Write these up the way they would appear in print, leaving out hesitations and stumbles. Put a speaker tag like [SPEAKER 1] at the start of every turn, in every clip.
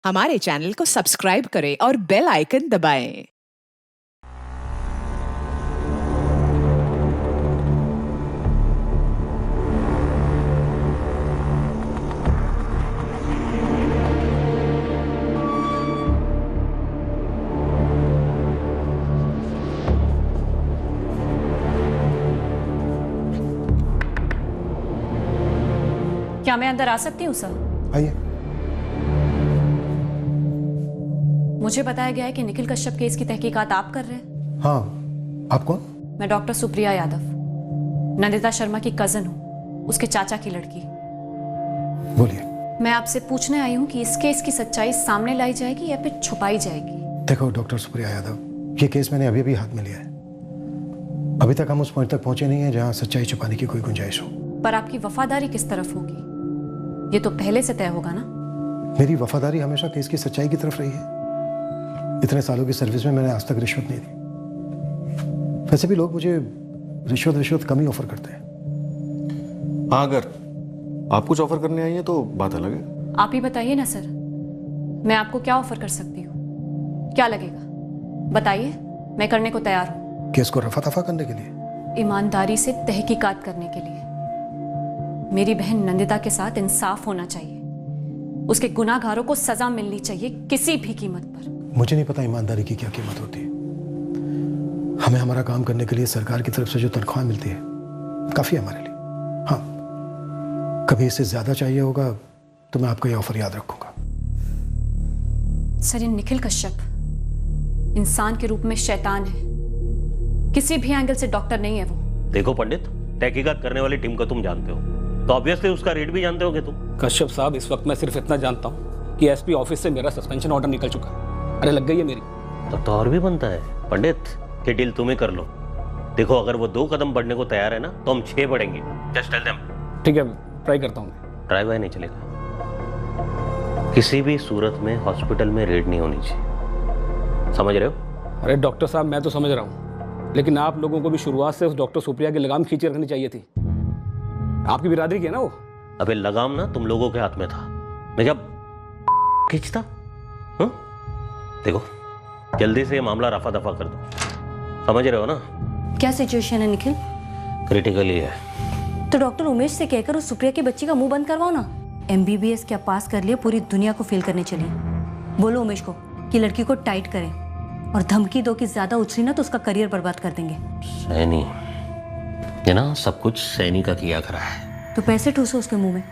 [SPEAKER 1] हमारे चैनल को सब्सक्राइब करें और बेल आइकन दबाएं।
[SPEAKER 2] क्या मैं अंदर आ सकती हूँ सर?
[SPEAKER 3] आइए।
[SPEAKER 2] मुझे बताया गया है कि निखिल कश्यप केस की तहकीकात आप कर रहे हैं।
[SPEAKER 3] हाँ, आप कौन?
[SPEAKER 2] मैं डॉक्टर सुप्रिया यादव, नंदिता शर्मा की कजन हूँ, उसके चाचा की लड़की।
[SPEAKER 3] बोलिए।
[SPEAKER 2] मैं आपसे पूछने आई हूँ कि इस केस की सच्चाई सामने लाई जाएगी या फिर छुपाई जाएगी?
[SPEAKER 3] देखो डॉक्टर सुप्रिया यादव, ये केस मैंने अभी हाथ में लिया है। अभी तक हम उस पॉइंट तक पहुंचे नहीं है जहां सच्चाई छुपाने की कोई गुंजाइश हो।
[SPEAKER 2] पर आपकी वफादारी किस तरफ होगी, ये तो पहले से तय होगा ना?
[SPEAKER 3] मेरी वफादारी हमेशा केस की सच्चाई की तरफ रही है। इतने सालों की सर्विस में मैंने आज तक रिश्वत नहीं दी। वैसे भी लोग मुझे रिश्वत कम ही ऑफर करते हैं।
[SPEAKER 4] हाँ, अगर आप कुछ ऑफर करने आई हैं तो बात अलग है।
[SPEAKER 2] आप ही बताइए ना सर, मैं आपको क्या ऑफर कर सकती हूँ? क्या लगेगा बताइए, मैं करने को तैयार हूँ।
[SPEAKER 3] केस को रफा दफा करने के लिए?
[SPEAKER 2] ईमानदारी से तहकीकात करने के लिए। मेरी बहन नंदिता के साथ इंसाफ होना चाहिए, उसके गुनाहगारों को सजा मिलनी चाहिए किसी भी कीमत पर।
[SPEAKER 3] मुझे नहीं पता ईमानदारी की क्या कीमत होती है। हमें हमारा काम करने के लिए सरकार की तरफ से जो तनख्वाह मिलती है काफी है हमारे लिए। हाँ, कभी इससे ज्यादा चाहिए होगा तो मैं आपका ये ऑफर याद रखूंगा।
[SPEAKER 2] सर, ये निखिल कश्यप इंसान के रूप में शैतान है, किसी भी एंगल से डॉक्टर नहीं है वो।
[SPEAKER 5] देखो पंडित, तहकीकात करने वाली टीम को तुम जानते हो, तो ऑब्वियसली उसका रेट भी जानते होगे तुम।
[SPEAKER 6] कश्यप साहब, इस वक्त मैं सिर्फ इतना जानता हूँ कि एसपी ऑफिस से मेरा सस्पेंशन ऑर्डर निकल चुका है। अरे लग गई है मेरी।
[SPEAKER 5] तब तो और भी बनता है पंडित, कि डील तुम ही कर लो। देखो, अगर वो 2 कदम बढ़ने को तैयार है ना, तो हम 6 बढ़ेंगे। Just tell them.
[SPEAKER 6] ठीक है, ट्राई करता हूँ।
[SPEAKER 5] ट्राई बाय नहीं चलेगा। किसी भी सूरत में हॉस्पिटल में रेड नहीं होनी चाहिए, समझ रहे हो?
[SPEAKER 6] अरे डॉक्टर साहब, मैं तो समझ रहा हूँ, लेकिन आप लोगों को भी शुरुआत से उस डॉक्टर सुप्रिया की लगाम खींचे रखनी चाहिए थी। आपकी बिरादरी की है ना वो।
[SPEAKER 5] अबे लगाम ना तुम लोगों के हाथ में था, मैं जब खींचता। देखो, जल्दी से ये मामला रफा दफा कर दो, समझ रहे हो ना?
[SPEAKER 7] क्या सिचुएशन है निखिल?
[SPEAKER 5] क्रिटिकली है।
[SPEAKER 7] तो डॉक्टर उमेश से कहकर उस सुप्रिया की बच्ची का मुंह बंद करवाओ ना। MBBS क्या पास कर लिया, पूरी दुनिया को फेल करने चली। बोलो उमेश को कि लड़की को टाइट करें, और धमकी दो कि ज्यादा उछली ना तो उसका करियर बर्बाद कर देंगे।
[SPEAKER 5] सैनी, ये ना सब कुछ सैनी का किया करा है।
[SPEAKER 7] तो पैसे ठूसो उसके मुंह में,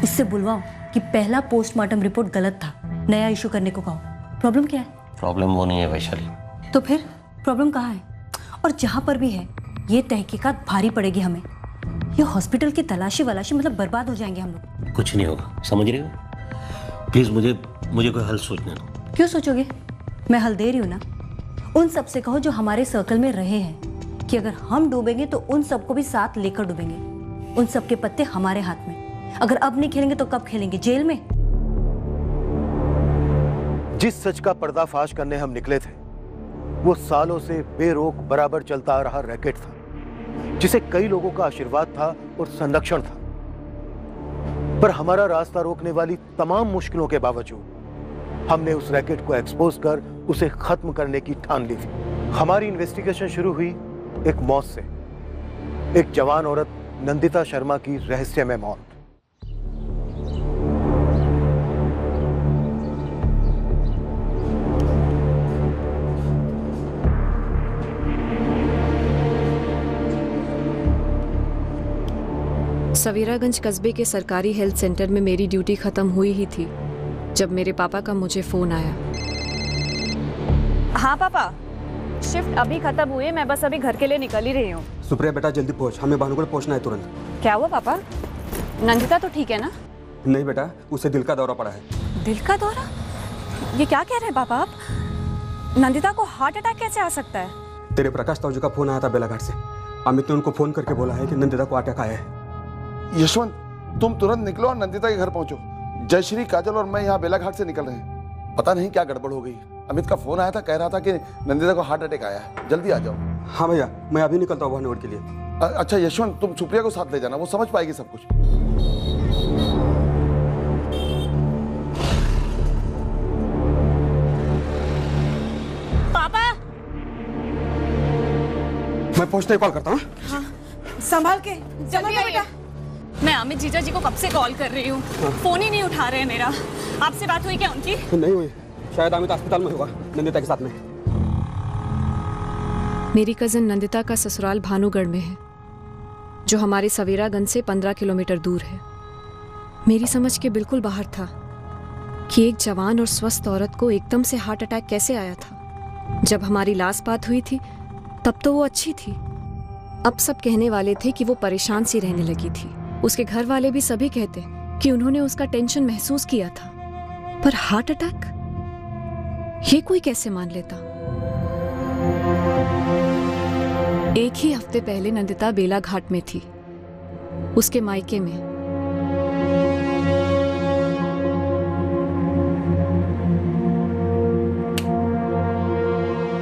[SPEAKER 7] उससे बुलवाओ कि पहला पोस्टमार्टम रिपोर्ट गलत था, नया इशू करने को कहो। प्रॉब्लम क्या है?
[SPEAKER 5] प्रॉब्लम वो नहीं है वैशाली।
[SPEAKER 7] तो फिर प्रॉब्लम कहाँ है? और जहां पर भी है, ये तहकीकात भारी पड़ेगी हमें। ये हॉस्पिटल की तलाशी वलाशी, मतलब बर्बाद हो जाएंगे हम लोग।
[SPEAKER 5] कुछ नहीं होगा, समझ रही हो? प्लीज मुझे कोई हल सोचने दो।
[SPEAKER 7] क्यों सोचोगे? मैं हल दे रही हूँ ना। उन सब से कहो जो हमारे सर्कल में रहे हैं कि अगर हम डूबेंगे तो उन सबको भी साथ लेकर डूबेंगे। उन सब के पत्ते हमारे हाथ में। अगर अब नहीं खेलेंगे तो कब खेलेंगे? जेल में।
[SPEAKER 8] जिस सच का पर्दाफाश करने हम निकले थे, वो सालों से बेरोक बराबर चलता आ रहा रैकेट था, जिसे कई लोगों का आशीर्वाद था और संरक्षण था। पर हमारा रास्ता रोकने वाली तमाम मुश्किलों के बावजूद हमने उस रैकेट को एक्सपोज कर उसे खत्म करने की ठान ली थी। हमारी इन्वेस्टिगेशन शुरू हुई एक मौत से, एक जवान औरत नंदिता शर्मा की रहस्यमय मौत।
[SPEAKER 2] सवेरागंज कस्बे के सरकारी हेल्थ सेंटर में मेरी ड्यूटी खत्म हुई ही थी जब मेरे पापा का मुझे फोन आया। हाँ पापा, शिफ्ट अभी खत्म हुई है, मैं बस अभी घर के लिए निकल ही रही हूँ।
[SPEAKER 9] सुप्रिया बेटा जल्दी पहुंच, हमें भानुगढ़ पहुंचना है तुरंत।
[SPEAKER 2] क्या हुआ पापा? नंदिता तो ठीक है ना?
[SPEAKER 9] नहीं बेटा, उसे दिल का दौरा पड़ा है।
[SPEAKER 2] दिल का दौरा? ये क्या कह रहे हैं पापा आप? नंदिता को हार्ट अटैक कैसे आ सकता है?
[SPEAKER 9] तेरे प्रकाश ताऊजी का फोन आया था बेलाघाट से। अमित ने उनको फोन करके बोला है कि नंदिता को अटैक आया है।
[SPEAKER 4] यशवंत, तुम तुरंत निकलो और नंदिता के घर पहुंचो। जयश्री, काजल और मैं यहाँ बेलाघाट से निकल रहे हैं। पता नहीं क्या गड़बड़ हो गई। अमित का फोन आया था, कह रहा था कि नंदिता को हार्ट अटैक आया है, जल्दी आ जाओ।
[SPEAKER 9] हाँ भैया, मैं अभी निकलता हूँ भानुगढ़ के लिए।
[SPEAKER 4] अच्छा यशवंत, तुम सुप्रिया को साथ ले जाना, वो समझ पाएगी सब कुछ।
[SPEAKER 9] पहुंचते कॉल करता हूँ।
[SPEAKER 1] संभाल के जल्दी बेटा।
[SPEAKER 2] मैं अमित जीजा जी को कब से कॉल कर रही हूँ, फोन ही नहीं उठा रहे हैं मेरा। आपसे बात हुई क्या उनकी?
[SPEAKER 9] नहीं हुई, शायद अमित अस्पताल में होगा नंदिता के साथ में।
[SPEAKER 2] मेरी कजिन नंदिता का ससुराल भानुगढ़ में है, जो हमारे सवेरागंज से 15 किलोमीटर दूर है। मेरी समझ के बिल्कुल बाहर था कि एक जवान और स्वस्थ औरत को एकदम से हार्ट अटैक कैसे आया था। जब हमारी लास्ट बात हुई थी तब तो वो अच्छी थी। अब सब कहने वाले थे कि वो परेशान सी रहने लगी थी। उसके घर वाले भी सभी कहते कि उन्होंने उसका टेंशन महसूस किया था, पर हार्ट अटैक ये कोई कैसे मान लेता। एक ही हफ्ते पहले नंदिता बेला घाट में थी, उसके मायके में।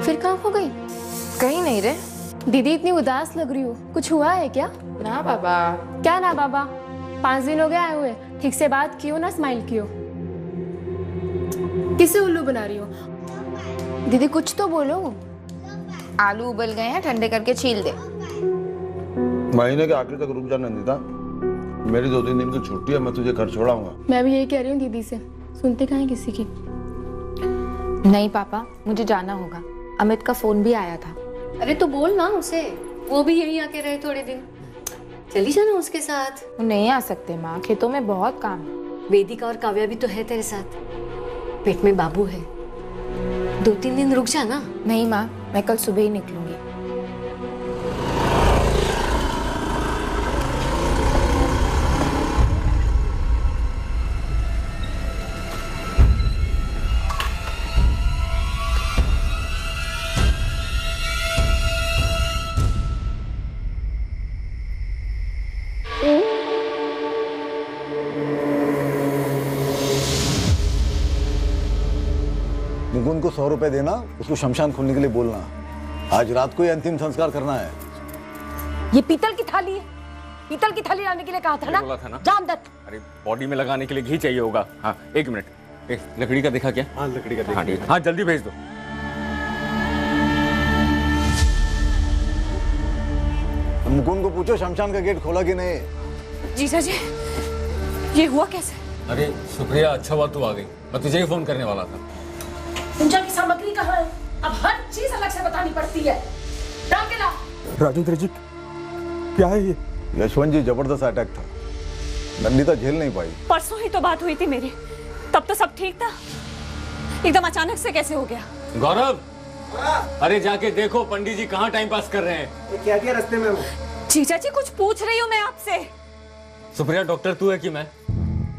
[SPEAKER 10] फिर कहाँ खो गई?
[SPEAKER 11] कहीं नहीं रे।
[SPEAKER 10] दीदी इतनी उदास लग रही हो, कुछ हुआ है क्या?
[SPEAKER 11] ना बाबा।
[SPEAKER 10] क्या ना बाबा? 5 दिन हो गए आए हुए, ठीक से बात कियो ना, स्माइल कियो। किसे उल्लू बना रही हो?
[SPEAKER 11] दीदी कुछ तो बोलो। आलू उबल गए हैं, ठंडे करके छील दे।
[SPEAKER 4] महीने के आखिर तक रुक जा नंदिता, मेरी 2-3 दिन की छुट्टी है, मैं तुझे घर छोड़ाऊंगा।
[SPEAKER 10] मैं भी यही कह रही हूँ दीदी से, सुनते कहाँ हैं किसी की।
[SPEAKER 11] नहीं पापा, मुझे जाना होगा। अमित का फोन भी आया था।
[SPEAKER 7] अरे तो बोल ना उसे, वो भी यहीं आके रहे थोड़े दिन। चली जाना उसके साथ।
[SPEAKER 11] वो नहीं आ सकते माँ, खेतों में बहुत काम है।
[SPEAKER 7] वेदिका और काव्या भी तो है तेरे साथ, पेट में बाबू है। 2-3 दिन रुक जा ना।
[SPEAKER 11] नहीं माँ, मैं कल सुबह ही निकलूंगी।
[SPEAKER 8] मुकुंद को 100 रुपए देना, उसको शमशान खोलने के लिए बोलना। आज रात को ही अंतिम संस्कार करना है।
[SPEAKER 7] ये पीतल की थाली है, पीतल की थाली लाने के लिए कहा था ना?
[SPEAKER 9] बोला था ना।
[SPEAKER 7] जामदत्त।
[SPEAKER 9] अरे बॉडी में लगाने के लिए घी चाहिए होगा। हाँ 1 मिनट, एक लकड़ी का देखा क्या? हाँ लकड़ी का देखा। हाँ ठीक है, हाँ जल्दी भेज दो।
[SPEAKER 8] मुकुंद को पूछो शमशान का गेट खोला कि नहीं।
[SPEAKER 2] जीजा जी, ये हुआ कैसे?
[SPEAKER 12] अरे शुक्रिया, अच्छा हुआ तू आ गई, मैं तुझे ही फोन करने वाला था।
[SPEAKER 7] पूजा की सामग्री कहाँ है? अब हर चीज अलग से बतानी पड़ती है। डाल के ला।
[SPEAKER 3] राजेंद्र जी क्या है ये?
[SPEAKER 8] यशवंत जी, जबरदस्त अटैक था, नंदिता झेल नहीं पाई।
[SPEAKER 2] परसों ही तो बात हुई थी मेरी, तब तो सब ठीक था, एकदम अचानक से कैसे हो गया?
[SPEAKER 12] गौरव, अरे जाके देखो पंडित जी कहाँ टाइम पास कर रहे हैं।
[SPEAKER 3] क्या किया रास्ते में?
[SPEAKER 2] जीजा जी कुछ पूछ रही हूँ मैं आपसे।
[SPEAKER 12] सुप्रिया, डॉक्टर तू है कि मैं?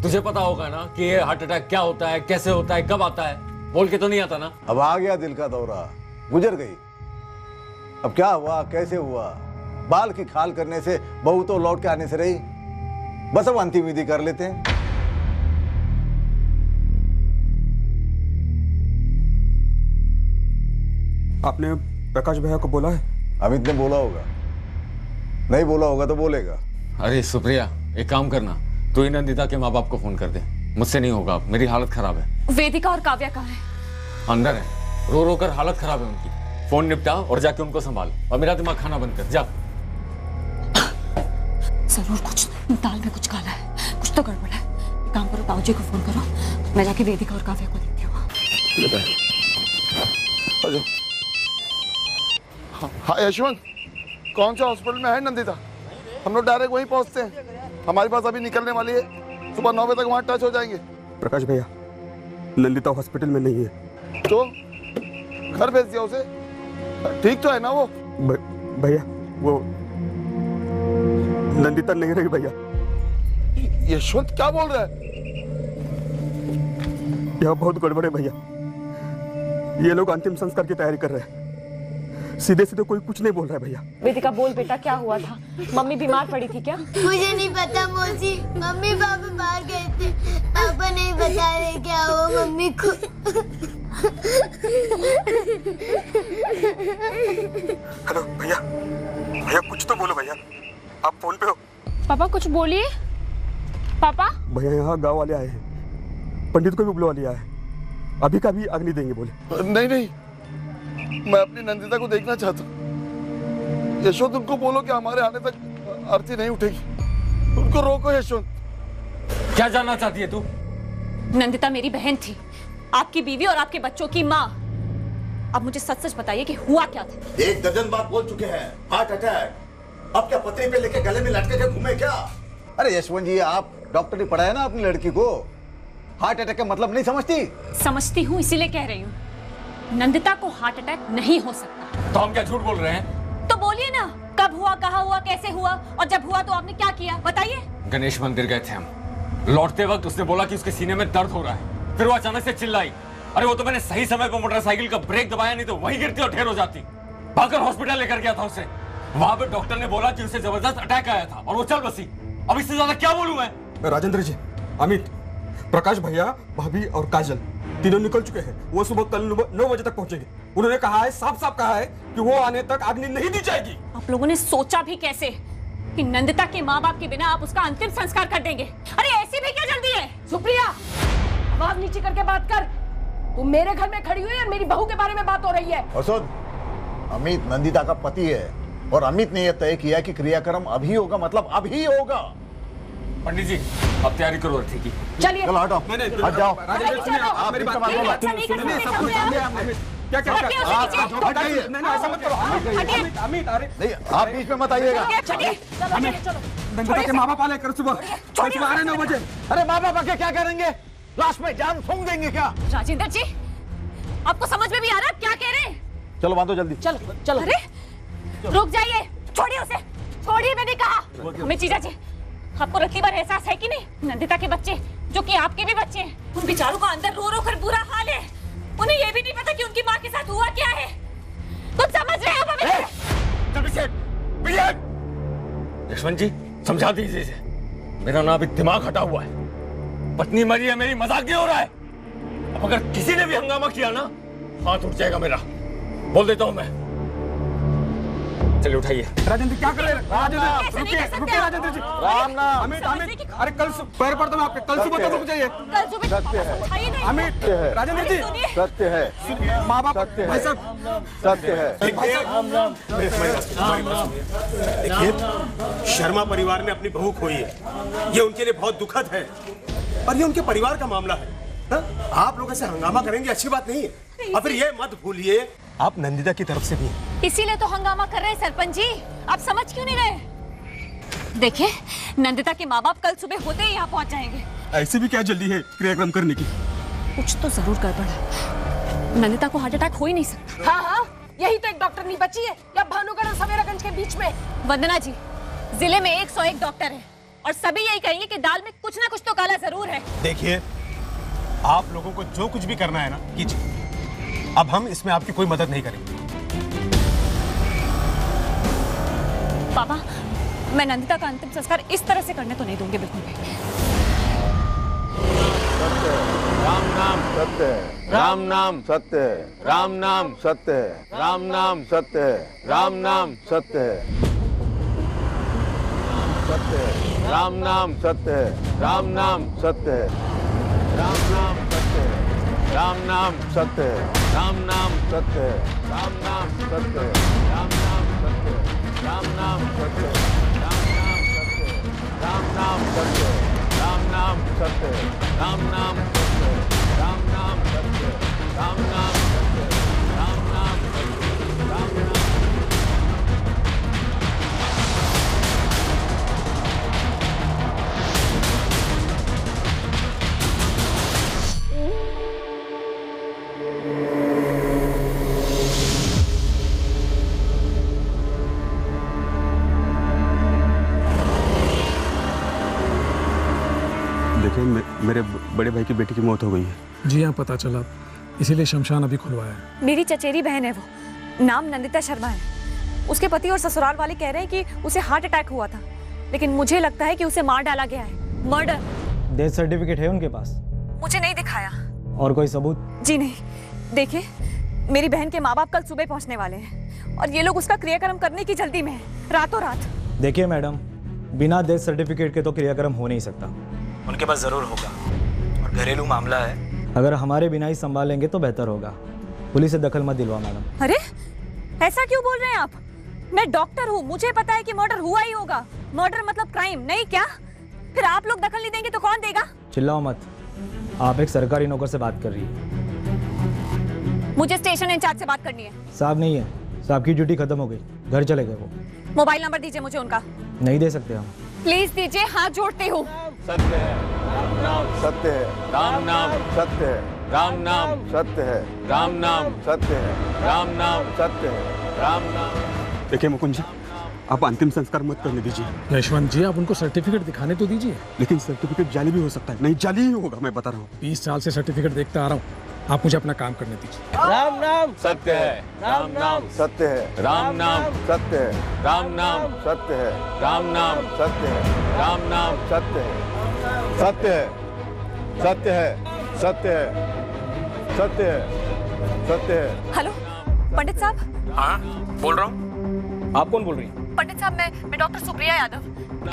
[SPEAKER 12] तुझे पता होगा ना कि ये हार्ट अटैक क्या होता है, कैसे होता है, कब आता है? बोल के तो नहीं आता ना।
[SPEAKER 8] अब आ गया दिल का दौरा, गुजर गई। अब क्या हुआ, कैसे हुआ? बाल की खाल करने से बहू तो लौट के आने से रही। बस अब अंतिम विधि कर लेते हैं।
[SPEAKER 9] आपने प्रकाश भैया को बोला है?
[SPEAKER 8] अमित ने बोला होगा, नहीं बोला होगा तो बोलेगा।
[SPEAKER 12] अरे सुप्रिया, एक काम करना, तू ही नंदिता के माँ बाप को फोन कर दे। मुझसे नहीं होगा, मेरी हालत खराब है।
[SPEAKER 2] वेदिका और काव्या कहाँ है?
[SPEAKER 12] अंदर है, रो रो कर हालत खराब है उनकी। फोन निपटा और जाके उनको संभाल, और मेरा दिमाग खाना बंद कर। जा।
[SPEAKER 2] जरूर कुछ दाल में कुछ काला है, कुछ तो गड़बड़ है। एक काम करो, ताऊ जी को फोन करो, मैं जाके वेदिका और काव्या को देखती हूँ।
[SPEAKER 4] हाँ यशवंत, कौन सा हॉस्पिटल में है नंदिता? हम लोग डायरेक्ट वहीं पहुंचते हैं, हमारी पास अभी निकलने वाली है, सुबह 9 बजे तक वहाँ टच हो जाएंगे।
[SPEAKER 9] प्रकाश भैया, नंदिता हॉस्पिटल में नहीं है।
[SPEAKER 4] तो घर भेज दिया उसे, ठीक तो है ना वो?
[SPEAKER 9] भैया वो नंदिता नहीं रही भैया।
[SPEAKER 4] यशवंत क्या बोल रहा है?
[SPEAKER 9] यह बहुत गड़बड़ है भैया। ये लोग अंतिम संस्कार की तैयारी कर रहे हैं, सीधे सीधे कोई कुछ नहीं बोल रहा है भैया।
[SPEAKER 2] वेदिका बोल बेटा, क्या हुआ था? मम्मी बीमार पड़ी थी क्या?
[SPEAKER 13] मुझे नहीं पता मौसी, मम्मी पापा बाहर गए थे, पापा नहीं बता रहे क्या हुआ मम्मी को।
[SPEAKER 9] हेलो भैया, भैया कुछ तो बोलो भैया, आप फोन पे हो?
[SPEAKER 10] पापा कुछ बोलिए। पापा
[SPEAKER 9] भैया यहाँ गांव वाले आए हैं, पंडित को भी बुलवा लिया है, अभी का भी अग्नि देंगे बोले।
[SPEAKER 4] नहीं नहीं, मैं अपनी नंदिता को देखना चाहता हूँ। यशवंत, उनको बोलो कि हमारे आने तक आरती नहीं उठेगी। उनको रोको यशवंत।
[SPEAKER 12] क्या जानना चाहती है तू?
[SPEAKER 2] नंदिता मेरी बहन थी, आपकी बीवी और आपके बच्चों की माँ। अब मुझे सच सच बताइए कि हुआ क्या था?
[SPEAKER 8] 1 दर्जन बार बोल चुके हैं, हार्ट अटैक। अब क्या पतरी पे लेके गले में लटके के घूमे क्या?
[SPEAKER 14] अरे यशवंत जी, आप डॉक्टर ने पढ़ाया ना अपनी लड़की को, हार्ट अटैक का मतलब नहीं समझती?
[SPEAKER 2] समझती हूँ, इसीलिए कह रही हूँ। नंदिता को हार्ट अटैक नहीं हो सकता।
[SPEAKER 12] तो हम क्या झूठ बोल रहे हैं?
[SPEAKER 2] तो बोलिए ना, कब हुआ, कहाँ हुआ, कैसे हुआ, और जब हुआ तो आपने क्या किया, बताइए।
[SPEAKER 12] गणेश मंदिर गए थे हम। लौटते वक्त उसने बोला कि उसके सीने में दर्द हो रहा है। फिर वो अचानक से चिल्लाई। अरे वो तो मैंने सही समय पर मोटरसाइकिल का ब्रेक दबाया, नहीं तो वहीं गिरती और ढेर हो जाती। भागकर हॉस्पिटल लेकर गया था उसे। वहां पे डॉक्टर ने बोला कि उसे जबरदस्त अटैक आया था और वो चल बसी। अब इससे ज्यादा क्या बोलूं मैं?
[SPEAKER 9] राजेंद्र जी, अमित, प्रकाश भैया, भाभी और काजल तीनों निकल चुके हैं। वो सुबह कल 9 बजे तक पहुंचेंगे। उन्होंने कहा है, साफ साफ कहा है कि वो आने तक अग्नि नहीं दी जाएगी।
[SPEAKER 2] आप लोगों ने सोचा भी कैसे कि नंदिता के माँ बाप के बिना आप उसका अंतिम संस्कार कर देंगे? अरे ऐसी भी क्या जल्दी है?
[SPEAKER 10] सुप्रिया, आवाज नीचे करके बात कर। तुम मेरे घर में खड़ी हुई और मेरी बहू के बारे में बात हो रही है।
[SPEAKER 14] और सुन, अमित नंदिता का पति है और अमित ने यह तय किया कि क्रियाक्रम अभी होगा, मतलब अभी होगा।
[SPEAKER 12] पंडित जी, अब तैयारी करो अर्थी की।
[SPEAKER 10] चलिए,
[SPEAKER 14] चलो हटो, हट जाओ।
[SPEAKER 9] आप मेरी बात क्या क्या ऐसा मत करो। अमित, अरे
[SPEAKER 14] नहीं, आप बीच में मत आइएगा।
[SPEAKER 9] नंदिता के माँ बाप आने कर सुबह आ रहे 9 बजे।
[SPEAKER 14] अरे माँ बाप आके क्या करेंगे? लाश में जान फूंक देंगे क्या?
[SPEAKER 2] राजेंद्र जी, आपको समझ में भी आ रहा है क्या कह रहे हैं?
[SPEAKER 14] चलो बांधो जल्दी।
[SPEAKER 10] चलो चलो।
[SPEAKER 2] अरे रुक जाइए, छोड़िए उसे, छोड़िए, मैंने कहा। हमें जीजा जी, आपको रत्ती बार एहसास है कि नहीं? नंदिता के बच्चे, जो कि आपके भी बच्चे हैं, उन बेचारों का अंदर रो रो कर बुरा हाल है। उन्हें ये भी नहीं पता कि उनकी माँ के साथ हुआ क्या है। कुछ समझ रहे हैं आप?
[SPEAKER 12] यशवंत जी, समझा दीजिए इसे। मेरा ना अभी दिमाग हटा हुआ है। पत्नी मरी है, मेरी मजाक नहीं हो रहा है। अब अगर किसी ने भी हंगामा किया ना, हाथ उठ जाएगा मेरा। बोल देता हूं मैं। चलिए उठाइए।
[SPEAKER 9] राजेंद्र क्या कर रहे हैं? राजेंद्र रुकिए, रुकिए राजेंद्र जी।
[SPEAKER 14] राम नाम।
[SPEAKER 9] अमित, अरे कल पैर पड़ता हूं आपके, कल सुबह तक रुक जाइए।
[SPEAKER 14] सत्य है,
[SPEAKER 9] अमित, राजेंद्र जी,
[SPEAKER 14] सत्य है,
[SPEAKER 9] माँ बाप,
[SPEAKER 14] सत्य
[SPEAKER 9] भाई
[SPEAKER 14] है,
[SPEAKER 9] साहब,
[SPEAKER 14] सत्य है।
[SPEAKER 15] देखिए, शर्मा परिवार ने अपनी बहू खोई है। ये उनके लिए बहुत दुखद है और ये उनके परिवार का मामला है। हा? आप लोग ऐसे हंगामा करेंगे अच्छी बात नहीं है। और फिर ये मत भूलिए, आप नंदिता की तरफ से भी हैं।
[SPEAKER 2] इसीलिए तो हंगामा कर रहे हैं सरपंच जी। आप समझ क्यों नहीं रहे? देखिए, नंदिता के माँ बाप कल सुबह होते ही यहाँ पहुँच जाएंगे।
[SPEAKER 9] ऐसी भी क्या जल्दी है क्रियाक्रम करने की?
[SPEAKER 2] कुछ तो जरूर गड़बड़ है। नंदिता को हार्ट अटैक हो ही नहीं सकता।
[SPEAKER 10] हाँ हाँ, यही तो एक डॉक्टर नहीं बची है या भानुगढ़ और सवेरागंज के बीच में।
[SPEAKER 2] वंदना जी, जिले में 101 डॉक्टर हैं और सभी यही कहेंगे कि दाल में कुछ ना कुछ तो काला जरूर है।
[SPEAKER 15] देखिए, आप लोगों को जो कुछ भी करना है ना, कीजिए। अब हम इसमें आपकी कोई मदद नहीं करेंगे।
[SPEAKER 2] पापा, मैं नंदिता का अंतिम संस्कार इस तरह से करने तो नहीं दूंगी बिल्कुल भी।
[SPEAKER 14] राम नाम सत्य है, राम नाम सत्य है, राम नाम सत्य है, राम नाम सत्य है, राम नाम सत्य है, सत्य है, राम नाम सत्य है, राम नाम सत्य है, राम नाम सत्य है, राम नाम सत्य है, राम नाम सत्य है, राम नाम सत्य है, राम नाम सत्य है, राम नाम सत्य है, राम नाम सत्य है, राम नाम सत्य है, राम नाम सत्य है, राम नाम सत्य है, राम नाम सत्य है, राम नाम सत्य है, राम नाम।
[SPEAKER 9] देखिए, मेरे बड़े भाई की बेटी की मौत हो गई है।
[SPEAKER 3] जी हाँ, पता चला, इसीलिए शमशान अभी खुलवाया है।
[SPEAKER 2] मेरी चचेरी बहन है वो, नाम नंदिता शर्मा है। उसके पति और ससुराल वाले कह रहे हैं कि उसे हार्ट अटैक हुआ था, लेकिन मुझे लगता है कि उसे मार डाला गया है। मर्डर।
[SPEAKER 16] डेथ सर्टिफिकेट है उनके पास?
[SPEAKER 2] मुझे नहीं दिखाया।
[SPEAKER 16] और कोई सबूत?
[SPEAKER 2] जी नहीं। देखिए, मेरी बहन के माँ बाप कल सुबह पहुँचने वाले हैं और ये लोग उसका क्रियाक्रम करने की जल्दी में है, रातों रात।
[SPEAKER 16] देखिए मैडम, बिना डेथ सर्टिफिकेट के तो क्रियाक्रम हो नहीं सकता। उनके पास जरूर होगा, और घरेलू मामला है। अगर हमारे बिना ही संभालेंगे तो बेहतर होगा। पुलिस से दखल मत दिलवा मैडम।
[SPEAKER 2] अरे, ऐसा क्यों बोल रहे हैं आप? मैं डॉक्टर हूँ, मुझे पता है कि मर्डर हुआ ही होगा। मर्डर मतलब क्राइम, नहीं क्या? फिर आप लोग दखल नहीं देंगे तो कौन देगा?
[SPEAKER 16] चिल्लाओ मत, आप एक सरकारी नौकर से बात कर रही है।
[SPEAKER 2] मुझे स्टेशन इंचार्ज से बात करनी है।
[SPEAKER 16] साहब नहीं है, साहब की ड्यूटी खत्म हो गई, घर चले गए वो।
[SPEAKER 2] मोबाइल नंबर दीजिए मुझे उनका।
[SPEAKER 16] नहीं दे सकते हम।
[SPEAKER 2] प्लीज दीजिए, हाथ जोड़ती हूँ।
[SPEAKER 14] सत्य है, राम नाम सत्य है,
[SPEAKER 12] राम नाम
[SPEAKER 14] सत्य है,
[SPEAKER 12] राम नाम
[SPEAKER 14] सत्य है,
[SPEAKER 12] राम नाम
[SPEAKER 14] सत्य है,
[SPEAKER 12] राम नाम
[SPEAKER 14] सत्य है,
[SPEAKER 12] राम नाम।
[SPEAKER 9] देखिए मुकुंद जी, आप अंतिम संस्कार मत करने दीजिए।
[SPEAKER 6] यशवंत जी, आप उनको सर्टिफिकेट दिखाने तो दीजिए।
[SPEAKER 9] लेकिन सर्टिफिकेट जाली भी हो सकता है। नहीं, जाली ही होगा, मैं बता रहा हूँ।
[SPEAKER 6] 20 साल से सर्टिफिकेट देखता आ रहा हूँ, आप मुझे अपना काम करने दीजिए।
[SPEAKER 12] राम नाम सत्य है, राम नाम
[SPEAKER 14] सत्य है,
[SPEAKER 12] राम नाम
[SPEAKER 14] सत्य है,
[SPEAKER 12] राम नाम
[SPEAKER 14] सत्य है,
[SPEAKER 12] राम नाम
[SPEAKER 14] सत्य है,
[SPEAKER 12] राम नाम
[SPEAKER 14] सत्य है, सत्य है, सत्य है, सत्य है, सत्य है, सत्य है।
[SPEAKER 2] हेलो पंडित साहब।
[SPEAKER 6] हाँ बोल रहा हूँ। आप कौन बोल रही हैं?
[SPEAKER 2] पंडित साहब, मैं डॉक्टर सुप्रिया यादव।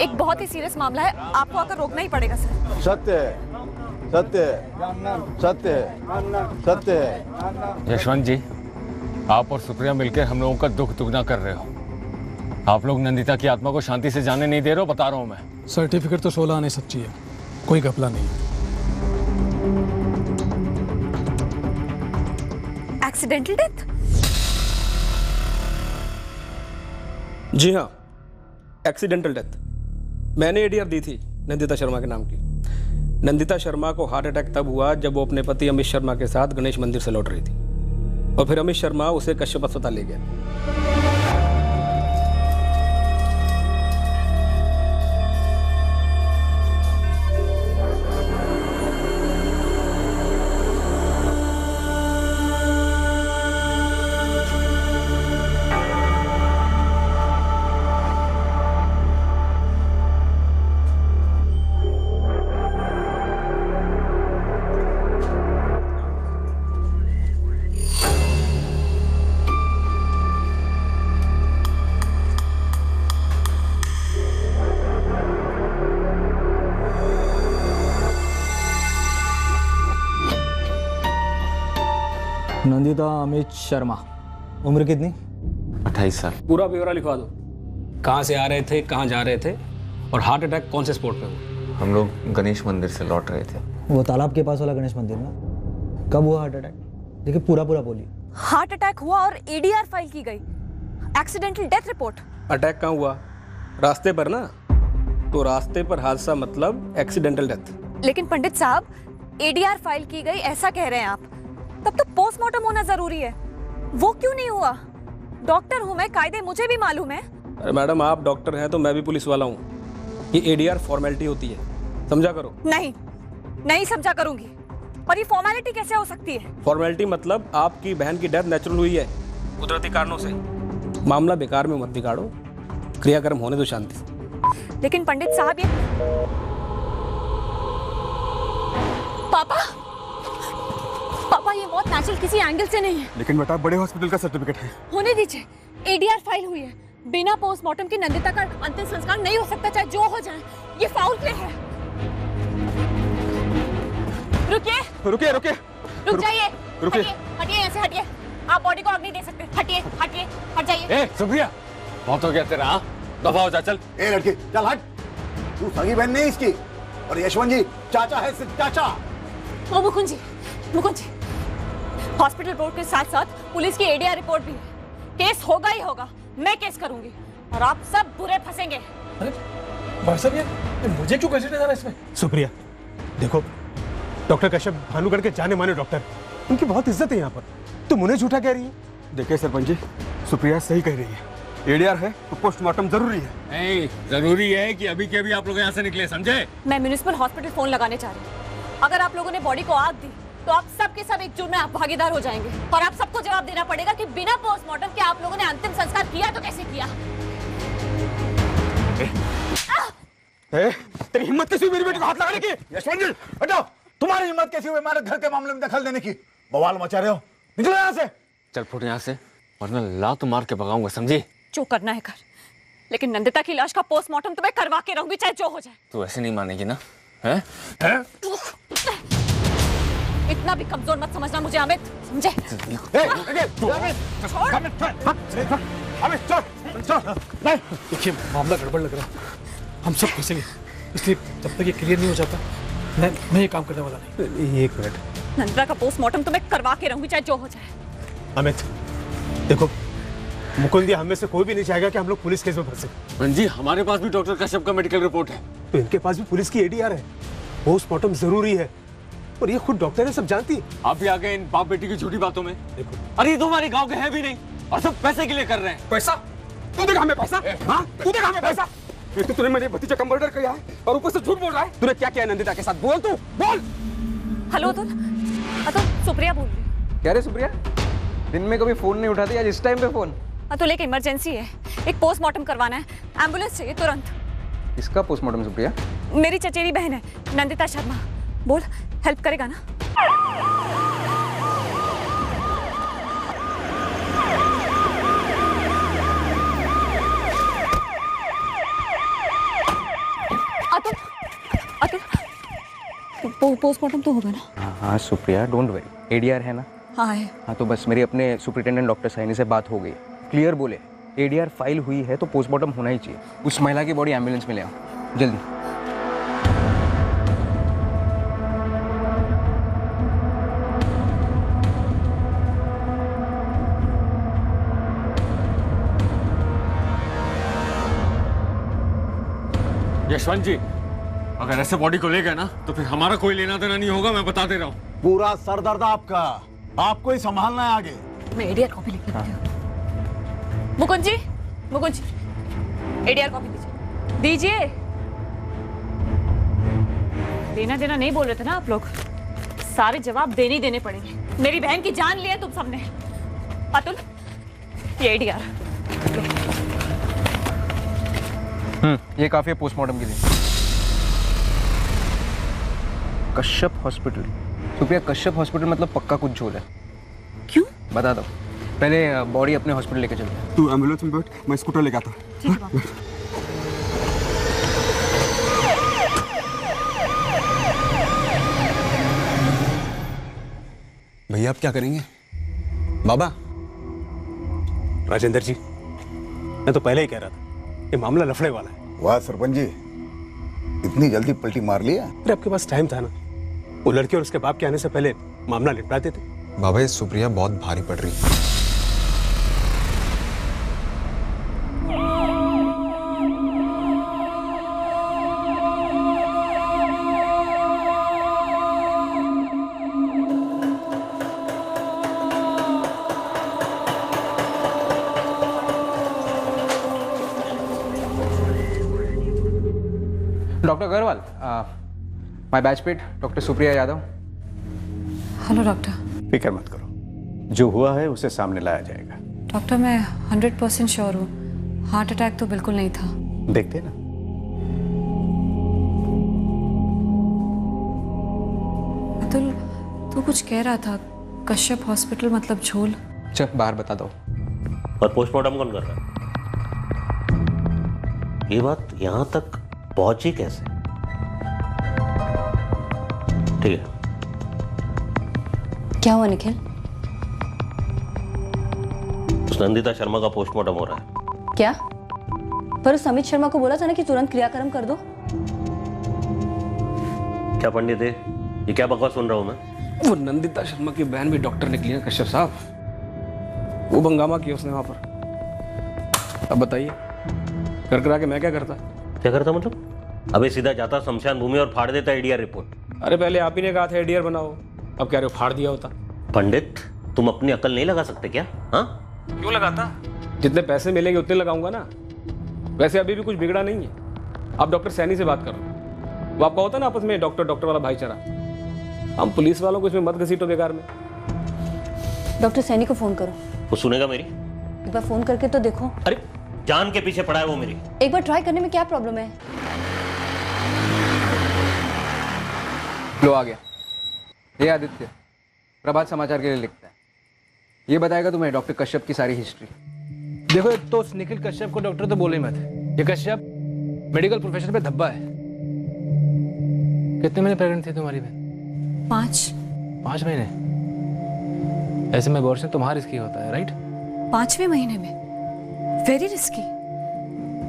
[SPEAKER 2] एक बहुत ही सीरियस मामला है, आपको आकर रोकना ही पड़ेगा सर।
[SPEAKER 14] सत्य है, सत्य है, सत्य है, सत्य है।
[SPEAKER 12] यशवंत जी, आप और सुप्रिया मिलकर हम लोगों का दुख दुगना कर रहे हो। आप लोग नंदिता की आत्मा को शांति से जाने नहीं दे रहे हो, बता रहा हूँ मैं।
[SPEAKER 6] सर्टिफिकेट तो 16 आने सच्ची है, कोई घपला नहीं।
[SPEAKER 2] Accidental death?
[SPEAKER 6] जी हाँ, एक्सीडेंटल डेथ। मैंने एडीआर दी थी नंदिता शर्मा के नाम की। नंदिता शर्मा को हार्ट अटैक तब हुआ जब वो अपने पति अमित शर्मा के साथ गणेश मंदिर से लौट रही थी, और फिर अमित शर्मा उसे कश्यप अस्पताल ले गया।
[SPEAKER 16] नंदिता अमित शर्मा, उम्र कितनी?
[SPEAKER 12] 28 साल।
[SPEAKER 6] पूरा ब्यौरा लिखवा दो, कहाँ से आ रहे थे, कहाँ जा रहे थे, और हार्ट अटैक कौन से स्पॉट पे हुआ?
[SPEAKER 12] हम लोग गणेश मंदिर से लौट रहे थे।
[SPEAKER 16] वो तालाब के पास वाला गणेश मंदिर में। कब हुआ हार्ट अटैक? देखिए पूरा बोलिए।
[SPEAKER 2] हार्ट अटैक हुआ और एडीआर फाइल की गई। Accidental death report.
[SPEAKER 6] अटैक कहाँ हुआ? रास्ते पर ना, तो रास्ते पर हादसा मतलब एक्सीडेंटल डेथ।
[SPEAKER 2] लेकिन पंडित साहब, एडीआर फाइल की गई ऐसा कह रहे हैं आप, तब तो पोस्टमार्टम होना जरूरी है। वो क्यों नहीं हुआ? डॉक्टर हूं मैं, कायदे मुझे भी मालूम है।
[SPEAKER 6] अरे मैडम, आप डॉक्टर हैं तो मैं भी पुलिस वाला हूँ। ये एडीआर फॉर्मेलिटी होती है, समझा करो।
[SPEAKER 2] नहीं समझा करूंगी। पर ये फॉर्मेलिटी कैसे हो सकती है?
[SPEAKER 6] फॉर्मेलिटी मतलब आपकी बहन की डेथ नेचुरल हुई है, कुदरती कारणों से। मामला बेकार में मत बिगाड़ो, क्रियाक्रम होने दो शांति से।
[SPEAKER 2] लेकिन पंडित साहब, ये पापा ये मौत नेचुरल किसी एंगल से नहीं है।
[SPEAKER 9] लेकिन बेटा, बड़े हॉस्पिटल का सर्टिफिकेट है।
[SPEAKER 2] होने दीजिए, एडीआर फाइल हुई है। बिना पोस्टमार्टम के नंदिता का अंतिम संस्कार नहीं हो सकता, चाहे जो हो जाए। ये फाउल प्ले है। रुकिए
[SPEAKER 9] रुक
[SPEAKER 2] जाइए।
[SPEAKER 9] रुकिए।
[SPEAKER 2] हटिए यहाँ से, हटिए। आप बॉडी को आग नहीं दे सकते। हटिए, हट जाइए।
[SPEAKER 12] ए सुप्रिया, बहुत हो गया तेरा। हाँ, दफा हो जा, चल।
[SPEAKER 8] ए लड़की, चल हट। तू सगी बहन नहीं इसकी, और यशवंत जी चाचा है, सिर्फ चाचा।
[SPEAKER 2] ओ मुकुंद जी, हॉस्पिटल रिपोर्ट के साथ साथ पुलिस की एडीआर रिपोर्ट भी है। केस होगा ही होगा, मैं केस करूंगी और आप सब बुरे फंसेंगे।
[SPEAKER 6] अरे भाई साहब, ये मुझे क्यों कैसे जा रहा है इसमें?
[SPEAKER 15] सुप्रिया, देखो, डॉक्टर कश्यप भानुगढ़ के जाने माने डॉक्टर, उनकी बहुत इज्जत है यहाँ पर। तुम उन्हें झूठा कह रही है?
[SPEAKER 9] देखिए सरपंच जी, सुप्रिया सही कह रही है। एडीआर है तो पोस्टमार्टम जरूरी है।
[SPEAKER 12] नहीं, जरूरी है कि अभी के अभी आप लोग यहाँ से निकले, समझे?
[SPEAKER 2] मैं म्युनिसिपल हॉस्पिटल फोन लगाने चाह रही हूँ। अगर आप लोगों ने बॉडी को आग दी तो आप सब के सब एक जुर्म में आप भागीदार हो जाएंगे, और आप सबको जवाब देना पड़ेगा कि बिना पोस्टमार्टम के आप लोगों ने अंतिम संस्कार किया तो कैसे किया।
[SPEAKER 9] तेरी हिम्मत कैसी हुई मेरी बेटी को हाथ लगाने की?
[SPEAKER 8] यशवंत जी हटो। तुम्हारी हिम्मत कैसी हुई हमारे घर के मामले में दखल देने की? बवाल मचा रहे हो, निकलो यहाँ से।
[SPEAKER 12] चल फुट यहाँ से, वरना लात मार के भगाऊंगा, समझे?
[SPEAKER 2] जो करना है कर, लेकिन नंदिता की लाश का पोस्टमार्टम तो मैं करवा के रहूंगी, चाहे जो हो जाए।
[SPEAKER 12] तू ऐसे नहीं मानेगी ना? हैं?
[SPEAKER 2] इतना भी कमजोर मत समझना मुझे अमित, समझे?
[SPEAKER 17] देखिए मामला गड़बड़ लग रहा है, हम सब फंसेंगे, इसलिए जब तक ये क्लियर नहीं हो जाता मैं ये काम करने वाला नहीं।
[SPEAKER 15] 1 मिनट।
[SPEAKER 2] नंदिता का पोस्टमार्टम तो मैं करवा के रहूंगी, चाहे जो हो जाए।
[SPEAKER 15] अमित देखो, मुकुंद हम में से कोई भी नहीं चाहेगा कि हम लोग पुलिस केस में फंसे।
[SPEAKER 12] जी हमारे पास भी डॉक्टर कश्यप का मेडिकल रिपोर्ट है।
[SPEAKER 15] तो इनके पास भी पुलिस की एडीआर है, पोस्टमार्टम जरूरी है, और ये खुद डॉक्टर है, सब जानती है।
[SPEAKER 12] आप भी आ गए इन बाप बेटी की झूठी बातों में।
[SPEAKER 15] देखो
[SPEAKER 12] अरे ये तो हमारे गांव के हैं भी नहीं और सब पैसे के लिए कर रहे हैं।
[SPEAKER 9] पैसा? तू देखा हमें पैसा? हाँ तू देखा हमें पैसा? एक तो तूने मेरे भतीजे का मर्डर किया है और ऊपर से झूठ बोल रहा है। तूने क्या किया नंदिता के साथ? बोल तू बोल।
[SPEAKER 2] हेलो अतुल, सुप्रिया बोल रही।
[SPEAKER 18] क्या रे सुप्रिया, दिन में कभी फोन नहीं उठाती, आज इस टाइम पे फोन?
[SPEAKER 2] अतुल एक इमरजेंसी है, एक पोस्टमार्टम करवाना है, एम्बुलेंस चाहिए तुरंत।
[SPEAKER 18] इसका पोस्टमार्टम सुप्रिया?
[SPEAKER 2] मेरी चचेरी बहन है नंदिता शर्मा, बोल हेल्प करेगा ना? अतुल पोस्टमार्टम तो होगा ना?
[SPEAKER 18] हाँ सुप्रिया, डोंट वरी, एडीआर है ना?
[SPEAKER 2] हाँ है।
[SPEAKER 18] हाँ तो बस मेरी अपने सुपरिटेंडेंट डॉक्टर साइनी से बात हो गई, क्लियर बोले एडीआर फाइल हुई है तो पोस्टमार्टम होना ही चाहिए। उस महिला की बॉडी एम्बुलेंस में ले आओ जल्दी।
[SPEAKER 12] यशवंत जी, अगर ऐसे बॉडी को ले गए ना तो फिर हमारा कोई लेना देना नहीं होगा, मैं बता दे रहा हूँ।
[SPEAKER 14] पूरा सरदर्द आपका, आपको ही संभालना है आगे।
[SPEAKER 2] मैं एडीआर कॉपी लिख देती हूँ। मुकुंद जी, एडीआर कॉपी दीजिए। देना देना नहीं बोल रहे थे ना आप लोग, सारे जवाब देने ही देने पड़ेंगे। मेरी बहन की जान ली है तुम सबने। अतुल ये एडीआर
[SPEAKER 18] ये काफी है पोस्टमार्टम के लिए। कश्यप हॉस्पिटल? सुप्रिया कश्यप हॉस्पिटल मतलब पक्का कुछ झोल है।
[SPEAKER 2] क्यों?
[SPEAKER 18] बता दो, पहले बॉडी अपने हॉस्पिटल लेके चलते हैं।
[SPEAKER 9] तू एम्बुलेंस में बैठ, मैं स्कूटर लेके आता हूँ।
[SPEAKER 15] भैया आप क्या करेंगे? बाबा, राजेंद्र जी, मैं तो पहले ही कह रहा था ये मामला लफड़े वाला है।
[SPEAKER 14] वाह सरपंच जी, इतनी जल्दी पलटी मार लिया।
[SPEAKER 15] अरे आपके पास टाइम था ना, वो लड़के और उसके बाप के आने से पहले मामला निपटा देते।
[SPEAKER 19] बाबा ये सुप्रिया बहुत भारी पड़ रही है।
[SPEAKER 18] Doctor Agrawal, my batchmate doctor Supriya Yadav.
[SPEAKER 2] Hello doctor.
[SPEAKER 8] फिक्र मत करो, जो हुआ है उसे सामने लाया जाएगा।
[SPEAKER 2] डॉक्टर मैं 100% श्योर हूँ, हार्ट अटैक तो बिल्कुल नहीं था।
[SPEAKER 8] देखते ना।
[SPEAKER 2] अतुल तू कुछ कह रहा था, कश्यप हॉस्पिटल मतलब झोल?
[SPEAKER 18] चल बाहर बता दो।
[SPEAKER 5] और पोस्टमार्टम कौन कर रहा है? ये बात यहां तक पहुंची कैसे? ठीक है।
[SPEAKER 7] क्या हुआ निखिल?
[SPEAKER 5] उस नंदिता शर्मा का पोस्टमार्टम हो रहा है।
[SPEAKER 7] क्या? पर उस अमित शर्मा को बोला था ना कि तुरंत क्रियाक्रम कर दो।
[SPEAKER 5] क्या पंडित है, ये क्या बकवास सुन रहा हूं मैं?
[SPEAKER 6] वो नंदिता शर्मा की बहन भी डॉक्टर निकली है कश्यप साहब, वो हंगामा किया उसने वहां पर। अब बताइए कर करा के मैं क्या करता?
[SPEAKER 5] क्या करता मतलब? अबे सीधा जाता शमशान भूमि और फाड़ देता एडीआर रिपोर्ट।
[SPEAKER 6] अरे पहले आप ही ने कहा था एडीआर बनाओ, अब कह रहे हो फाड़ दिया होता।
[SPEAKER 5] पंडित तुम अपनी अकल नहीं लगा सकते क्या? हाँ
[SPEAKER 6] क्यों लगाता? जितने पैसे मिलेंगे उतने लगाऊंगा ना। वैसे अभी भी कुछ बिगड़ा नहीं है। आप डॉक्टर सैनी से बात करो, वो आपका होता ना आपस में डॉक्टर डॉक्टर वाला भाईचारा। हम पुलिस वालों को इसमें मत घसीटो बेकार में।
[SPEAKER 7] डॉक्टर सैनी को फोन करो।
[SPEAKER 5] वो सुनेगा मेरी?
[SPEAKER 7] एक बार फोन करके तो देखो।
[SPEAKER 5] अरे जान के पीछे पड़ा है वो मेरी।
[SPEAKER 7] एक बार ट्राई करने में क्या प्रॉब्लम है?
[SPEAKER 18] लो आ गया। ये आदित्य प्रभात समाचार के लिए लिखता है, ये बताएगा तुम्हें डॉक्टर कश्यप की सारी हिस्ट्री।
[SPEAKER 17] देखो एक तो उस निखिल कश्यप को डॉक्टर तो बोले मत, ये कश्यप मेडिकल प्रोफेशन पे धब्बा है। कितने महीने प्रेग्नेंट थी तुम्हारी बहन? 5 महीने। ऐसे में अबॉर्शन तुम्हारा रिस्की होता है, राइट?
[SPEAKER 2] 5वें महीने में वेरी रिस्की,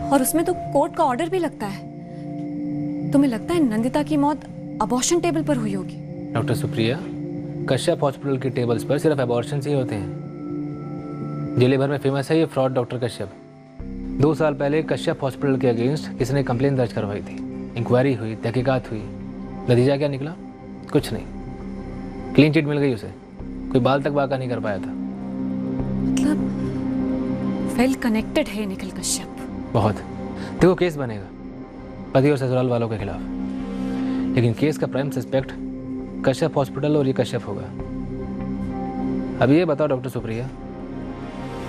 [SPEAKER 2] और उसमें तो कोर्ट का ऑर्डर भी लगता है। तुम्हें लगता है नंदिता की मौत अबॉर्शन टेबल पर हुई होगी?
[SPEAKER 20] डॉक्टर सुप्रिया, कश्यप हॉस्पिटल के टेबल्स पर सिर्फ अबॉर्शन ही होते हैं। जिले भर में फेमस है ये फ्रॉड डॉक्टर कश्यप। 2 साल पहले कश्यप हॉस्पिटल के अगेंस्ट किसी ने कंप्लेन दर्ज करवाई थी। इंक्वायरी हुई, तहकीकात हुई, नतीजा क्या निकला? कुछ नहीं। क्लीन चिट मिल गई उसे, कोई बाल तक बाका नहीं कर पाया था।
[SPEAKER 2] मतलब वेल कनेक्टेड है निखिल कश्यप।
[SPEAKER 20] बहुत। देखो केस बनेगा पति और ससुराल वालों के खिलाफ, लेकिन केस का प्राइम सस्पेक्ट कश्यप हॉस्पिटल और ये कश्यप होगा। अब ये बताओ डॉक्टर सुप्रिया,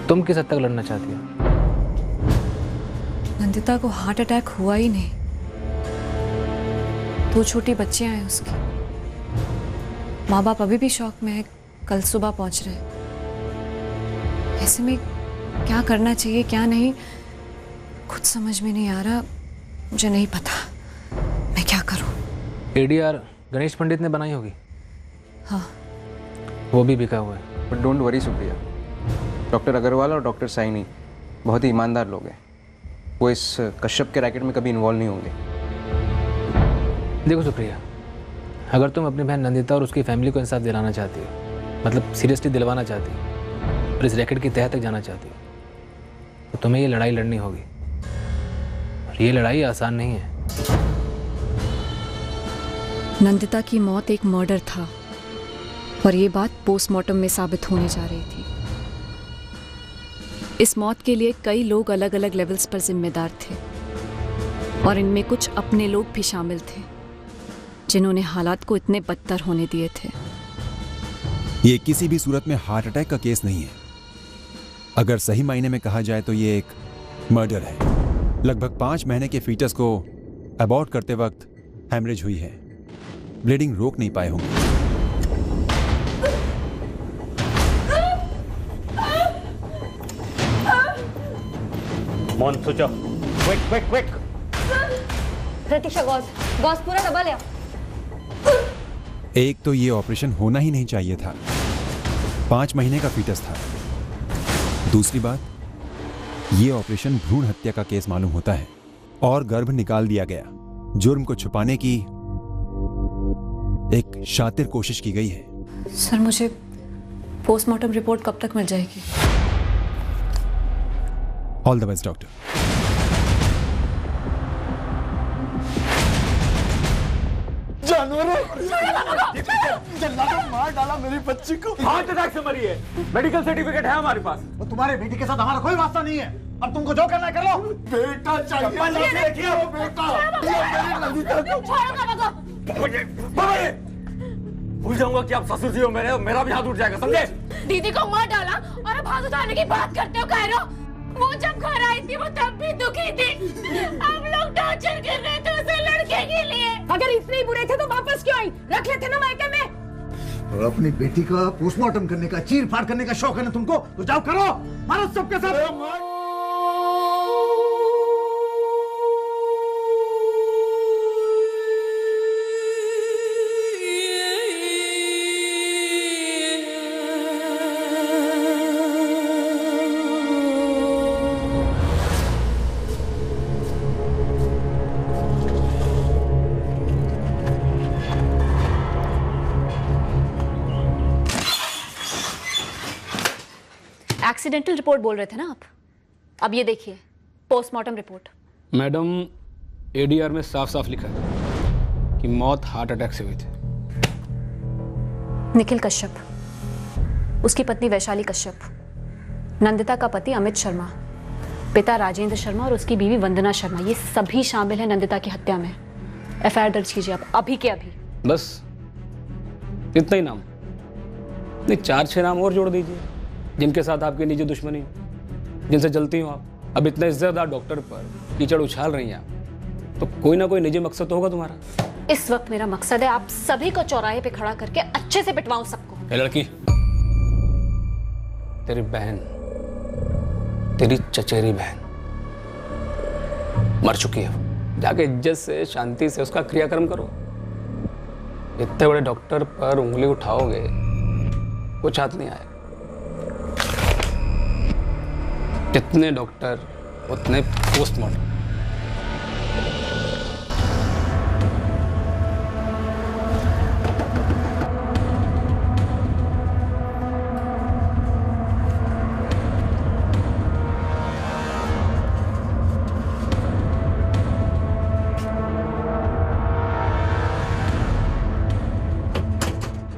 [SPEAKER 20] तुम किस हद तक लड़ना चाहती हो?
[SPEAKER 2] नंदिता को हार्ट अटैक हुआ ही नहीं, 2 छोटी बच्चियां हैं उसकी। माँ बाप अभी भी शौक में है, कल सुबह पहुंच रहे। ऐसे में क्या करना चाहिए क्या नहीं कुछ समझ में नहीं आ रहा। मुझे नहीं पता मैं क्या करूं।
[SPEAKER 20] ADR गणेश पंडित ने बनाई होगी।
[SPEAKER 2] हाँ,
[SPEAKER 20] वो भी बिका हुआ है।
[SPEAKER 18] But don't worry Supriya, doctor Agrawal और डॉक्टर साइनी बहुत ही ईमानदार लोग हैं। वो इस कश्यप के रैकेट में कभी इन्वॉल्व नहीं होंगे।
[SPEAKER 20] देखो सुप्रिया, अगर तुम अपनी बहन नंदिता और उसकी फैमिली को इंसाफ दिलाना चाहती हो, मतलब सीरियसली दिलवाना चाहती हो और इस रैकेट की तह तक जाना चाहती हो, तो तुम्हें ये लड़ाई लड़नी होगी। और ये लड़ाई आसान नहीं है।
[SPEAKER 2] नंदिता की मौत एक मर्डर था और ये बात पोस्टमार्टम में साबित होने जा रही थी। इस मौत के लिए कई लोग अलग अलग लेवल्स पर जिम्मेदार थे और इनमें कुछ अपने लोग भी शामिल थे जिन्होंने हालात को इतने बदतर होने दिए थे।
[SPEAKER 21] ये किसी भी सूरत में हार्ट अटैक का केस नहीं है। अगर सही मायने में कहा जाए तो ये एक मर्डर है। लगभग 5 महीने के फीटस को अबॉर्ट करते वक्त हैमरेज हुई है। ब्लीडिंग रोक नहीं पाए होंगे।
[SPEAKER 5] मॉन switch off. Quick quick quick.
[SPEAKER 7] प्रतीक्षा गॉस पूरा दबा लिया।
[SPEAKER 21] एक तो ये ऑपरेशन होना ही नहीं चाहिए था। 5 महीने का फीटस था। दूसरी बात, ये ऑपरेशन भ्रूण हत्या का केस मालूम होता है और गर्भ निकाल दिया गया। जुर्म को छुपाने की एक शातिर कोशिश की गई है।
[SPEAKER 2] सर, मुझे पोस्टमार्टम रिपोर्ट कब तक मिल जाएगी?
[SPEAKER 21] All the best doctor.
[SPEAKER 15] जानवरों मार डाला मेरी बच्ची को।
[SPEAKER 12] हार्ट अटैक से मरी है। मेडिकल सर्टिफिकेट है हमारे पास।
[SPEAKER 15] वो तुम्हारे बेटी के साथ हमारा कोई वास्ता नहीं है। अब तुमको जो करना है कर लो। बेटा चाहिए। देखिए वो बेटा।
[SPEAKER 12] भूल जाऊंगा कि आप ससुर जी हो मेरे, मेरा भी हाथ उठ जाएगा, समझे?
[SPEAKER 10] दीदी को मार डाला और अब हाथ उठाने की बात करते हो कायरो। वो जब घर आई थी वो तब भी दुखी थी। हम लोग टॉर्चर कर रहे थे उसे लड़के के लिए। अगर इतने ही बुरे थे तो वापस क्यों आई? रख लेते ना मायके में।
[SPEAKER 15] और अपनी बेटी का पोस्टमार्टम करने का, चीर फाड़ करने का शौक है ना तुमको, तो जाओ करो। मारो सबके साथ।
[SPEAKER 7] एक्सीडेंटल रिपोर्ट बोल रहे थे ना आप? अब ये देखिए पोस्टमार्टम रिपोर्ट।
[SPEAKER 6] मैडम, ADR में साफ साफ लिखा है कि मौत हार्ट अटैक से हुई थी।
[SPEAKER 7] निखिल कश्यप, उसकी पत्नी वैशाली कश्यप, नंदिता का पति अमित शर्मा, पिता राजेंद्र शर्मा और उसकी बीवी वंदना शर्मा, ये सभी शामिल हैं नंदिता की हत्या में। FIR दर्ज कीजिए आप अभी के अभी।
[SPEAKER 6] बस इतना ही नाम? नहीं, 4-6 नाम और जोड़ दीजिए जिनके साथ आपकी निजी दुश्मनी हो, जिनसे जलती हो आप। अब इतने इज्जतदार डॉक्टर पर कीचड़ उछाल रही हैं आप, तो कोई ना कोई निजी मकसद तो होगा तुम्हारा।
[SPEAKER 7] इस वक्त मेरा मकसद है आप सभी को चौराहे पे खड़ा करके अच्छे से पिटवाऊं सबको।
[SPEAKER 6] ये लड़की, तेरी बहन, तेरी चचेरी बहन मर चुकी है। जाके इज्जत से, शांति से उसका क्रियाक्रम करो। इतने बड़े डॉक्टर पर उंगली उठाओगे, कुछ हाथ नहीं आएगा। जितने डॉक्टर उतने पोस्टमार्टम।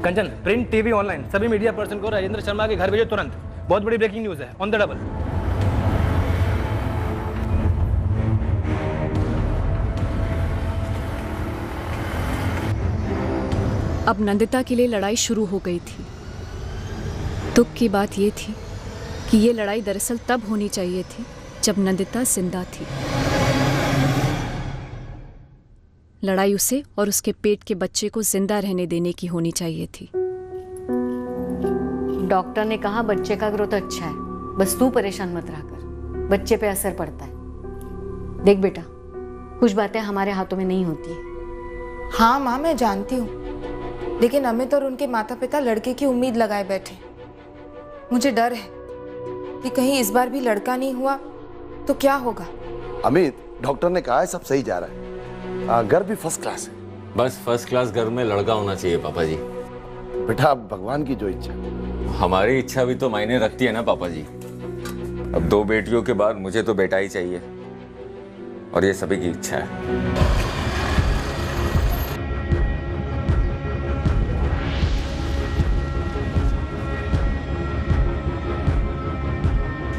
[SPEAKER 20] कंचन, प्रिंट, टीवी, ऑनलाइन सभी मीडिया पर्सन को राजेंद्र शर्मा के घर भेजो तुरंत। बहुत बड़ी ब्रेकिंग न्यूज है, ऑन द डबल।
[SPEAKER 2] अब नंदिता के लिए लड़ाई शुरू हो गई थी। दुख की बात यह थी कि ये लड़ाई दरअसल तब होनी चाहिए थी जब नंदिता जिंदा थी। लड़ाई उसे और उसके पेट के बच्चे को जिंदा रहने देने की होनी चाहिए थी।
[SPEAKER 7] डॉक्टर ने कहा बच्चे का ग्रोथ अच्छा है, बस तू परेशान मत रहा कर, बच्चे पे असर पड़ता है। देख बेटा, कुछ बातें हमारे हाथों में नहीं होती है।
[SPEAKER 11] हाँ माँ, मैं जानती हूँ, लेकिन अमित और उनके माता पिता लड़के की उम्मीद लगाए बैठे। मुझे डर है कि कहीं इस बार भी लड़का नहीं हुआ तो क्या होगा।
[SPEAKER 4] अमित, डॉक्टर ने कहा है सब सही जा रहा है, घर भी फर्स्ट क्लास है।
[SPEAKER 12] बस फर्स्ट क्लास घर में लड़का होना चाहिए पापा जी।
[SPEAKER 4] बेटा, अब भगवान की जो इच्छा।
[SPEAKER 12] हमारी इच्छा भी तो मायने रखती है ना पापा जी। अब 2 बेटियों के बाद मुझे तो बेटा ही चाहिए, और ये सभी की इच्छा है।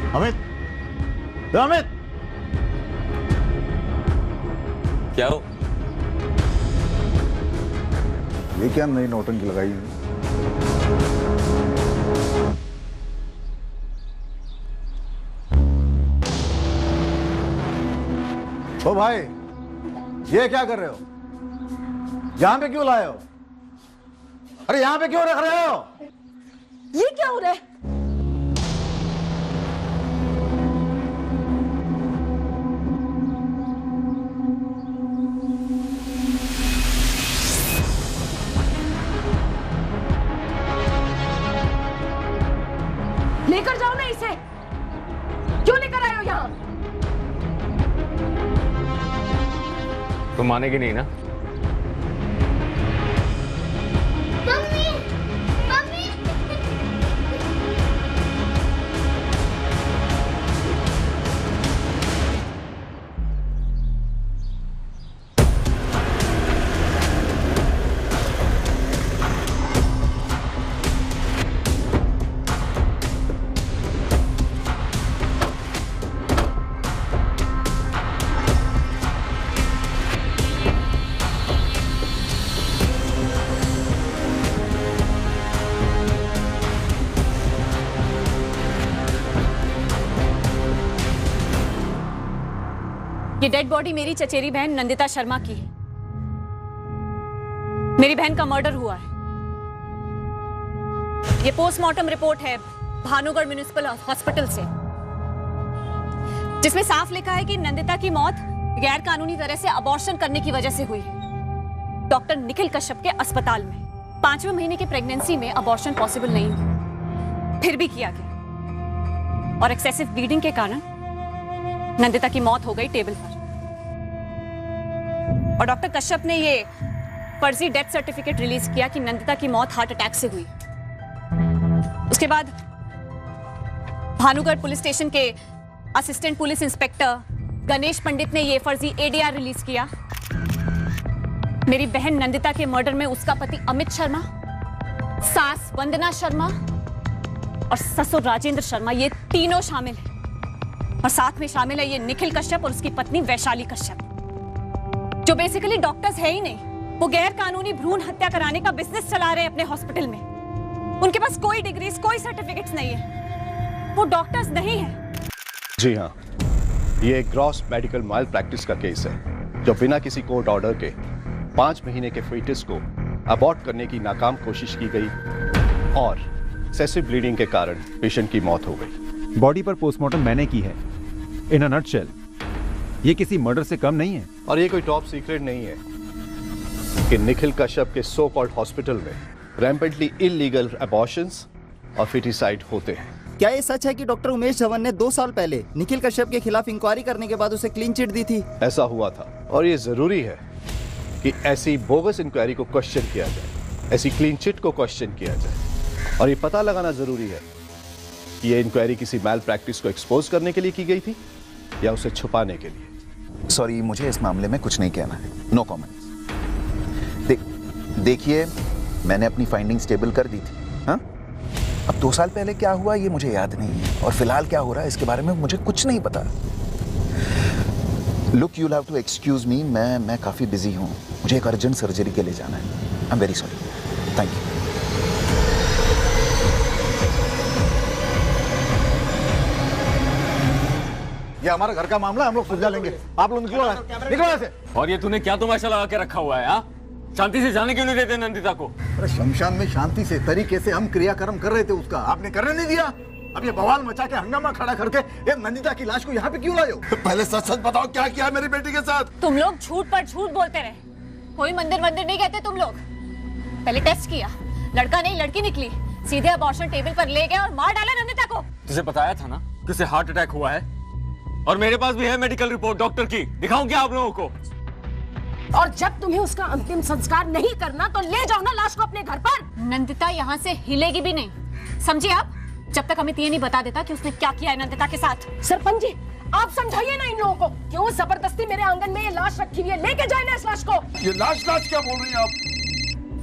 [SPEAKER 14] अमित, अमित,
[SPEAKER 12] क्या हो?
[SPEAKER 14] ये क्या नई नौटंकी लगाई है? ओ भाई, ये क्या कर रहे हो? यहां पे क्यों लाए हो? अरे यहां पे क्यों रख रहे हो?
[SPEAKER 10] ये क्या हो रहा है? लेकर जाओ ना इसे। क्यों लेकर आए हो यहाँ?
[SPEAKER 12] तुम मानेगी नहीं ना?
[SPEAKER 13] Mummy, mummy.
[SPEAKER 2] ये डेड बॉडी मेरी चचेरी बहन नंदिता शर्मा की है। मेरी बहन का मर्डर हुआ है। ये पोस्टमार्टम रिपोर्ट है भानुगढ़ म्युनिसिपल हॉस्पिटल से, जिसमें साफ लिखा है कि नंदिता की मौत गैर कानूनी तरह से अबॉर्शन करने की वजह से हुई है। डॉक्टर निखिल कश्यप के अस्पताल में 5वें महीने की प्रेगनेंसी में अबॉर्शन पॉसिबल नहीं हुआ, फिर भी किया गया और एक्सेसिव ब्लीडिंग के कारण नंदिता की मौत हो गई टेबल पर। और डॉक्टर कश्यप ने ये फर्जी डेथ सर्टिफिकेट रिलीज किया कि नंदिता की मौत हार्ट अटैक से हुई। उसके बाद भानुगढ़ पुलिस स्टेशन के असिस्टेंट पुलिस इंस्पेक्टर गणेश पंडित ने ये फर्जी एडीआर रिलीज किया। मेरी बहन नंदिता के मर्डर में उसका पति अमित शर्मा, सास वंदना शर्मा और ससुर राजेंद्र शर्मा, ये तीनों शामिल हैं। और साथ में शामिल है ये निखिल कश्यप और उसकी पत्नी वैशाली कश्यप, जो बेसिकली डॉक्टर्स है ही नहीं। वो गैर कानूनी भ्रूण हत्या कराने का बिजनेस चला रहे हैं अपने हॉस्पिटल में। उनके पास कोई डिग्रीज, कोई सर्टिफिकेट्स नहीं है, वो डॉक्टर्स नहीं है।
[SPEAKER 8] जी हाँ, ये एक ग्रॉस मेडिकल माल प्रैक्टिस का केस है, जो बिना किसी कोर्ट ऑर्डर के 5 महीने के फीटस को अबॉर्ट करने की नाकाम कोशिश की गई और एक्सेसिव ब्लीडिंग के कारण पेशेंट की मौत हो गई।
[SPEAKER 21] बॉडी पर पोस्टमार्टम मैंने की है। इन अ नटशेल, ये किसी मर्डर से कम नहीं है।
[SPEAKER 8] और ये कोई टॉप सीक्रेट नहीं है कि निखिल कश्यप के सो कॉल्ड हॉस्पिटल में रैम्पेंटली इलीगल अबॉर्शंस और फिटिसाइड होते हैं।
[SPEAKER 1] क्या ये सच है कि डॉक्टर उमेश धवन ने 2 साल पहले निखिल कश्यप के खिलाफ इंक्वायरी करने के बाद उसे क्लीन चिट दी थी?
[SPEAKER 14] ऐसा हुआ था और ये जरूरी है कि ऐसी बोगस इंक्वायरी को क्वेश्चन किया जाए, ऐसी क्लीन चिट को क्वेश्चन किया जाए। और ये पता लगाना जरूरी है कि ये इंक्वायरी किसी मैल प्रैक्टिस को एक्सपोज करने के लिए की गई थी या उसे छुपाने के लिए।
[SPEAKER 22] सॉरी, मुझे इस मामले में कुछ नहीं कहना है। No comments. देखिए, मैंने अपनी फाइंडिंग्स टेबल कर दी थी। हाँ, अब 2 साल पहले क्या हुआ ये मुझे याद नहीं है, और फिलहाल क्या हो रहा है इसके बारे में मुझे कुछ नहीं पता। Look, you'll have to excuse me, मैं काफ़ी बिजी हूँ, मुझे एक अर्जेंट सर्जरी के लिए जाना है। I am very sorry. Thank you.
[SPEAKER 14] ये हमारा घर का मामला, हम लोग सुलझा लेंगे। आप लोग निकलो यहाँ से।
[SPEAKER 12] और ये तूने क्या तमाशा लगा के रखा हुआ है? हाँ, शांति से जाने क्यों नहीं देते नंदिता को?
[SPEAKER 14] अरे शमशान में शांति से तरीके से हम क्रियाक्रम कर रहे थे उसका, आपने करने नहीं दिया। अब ये बवाल मचा के हंगामा खड़ा करके ये नंदिता की लाश को यहाँ पे क्यों लाए हो?
[SPEAKER 4] पहले सच सच बताओ क्या किया मेरी बेटी के साथ?
[SPEAKER 10] तुम लोग झूठ पर झूठ बोलते रहे। कोई मंदिर नहीं कहते तुम लोग। पहले टेस्ट किया, लड़का नहीं लड़की निकली, सीधे अबॉर्शन टेबल पर ले गए और मार डाला नंदिता को।
[SPEAKER 12] तुझे बताया था ना कि उसे हार्ट अटैक हुआ है, और मेरे पास भी है मेडिकल रिपोर्ट डॉक्टर की। दिखाऊं क्या आप लोगों को?
[SPEAKER 10] और जब तुम्हें उसका अंतिम संस्कार नहीं करना तो ले जाओ ना लाश को अपने घर पर। नंदिता यहाँ से हिलेगी भी नहीं, समझिए आप? जब तक अमित ये नहीं बता देता कि उसने क्या किया है नंदिता के साथ। सरपंच जी, आप समझाइए ना इन लोगों को, क्यों जबरदस्ती मेरे आंगन में ये लाश रखी हुई है? लेके जाए ना इस लाश को।
[SPEAKER 4] ये लाश क्या बोल रही है आप?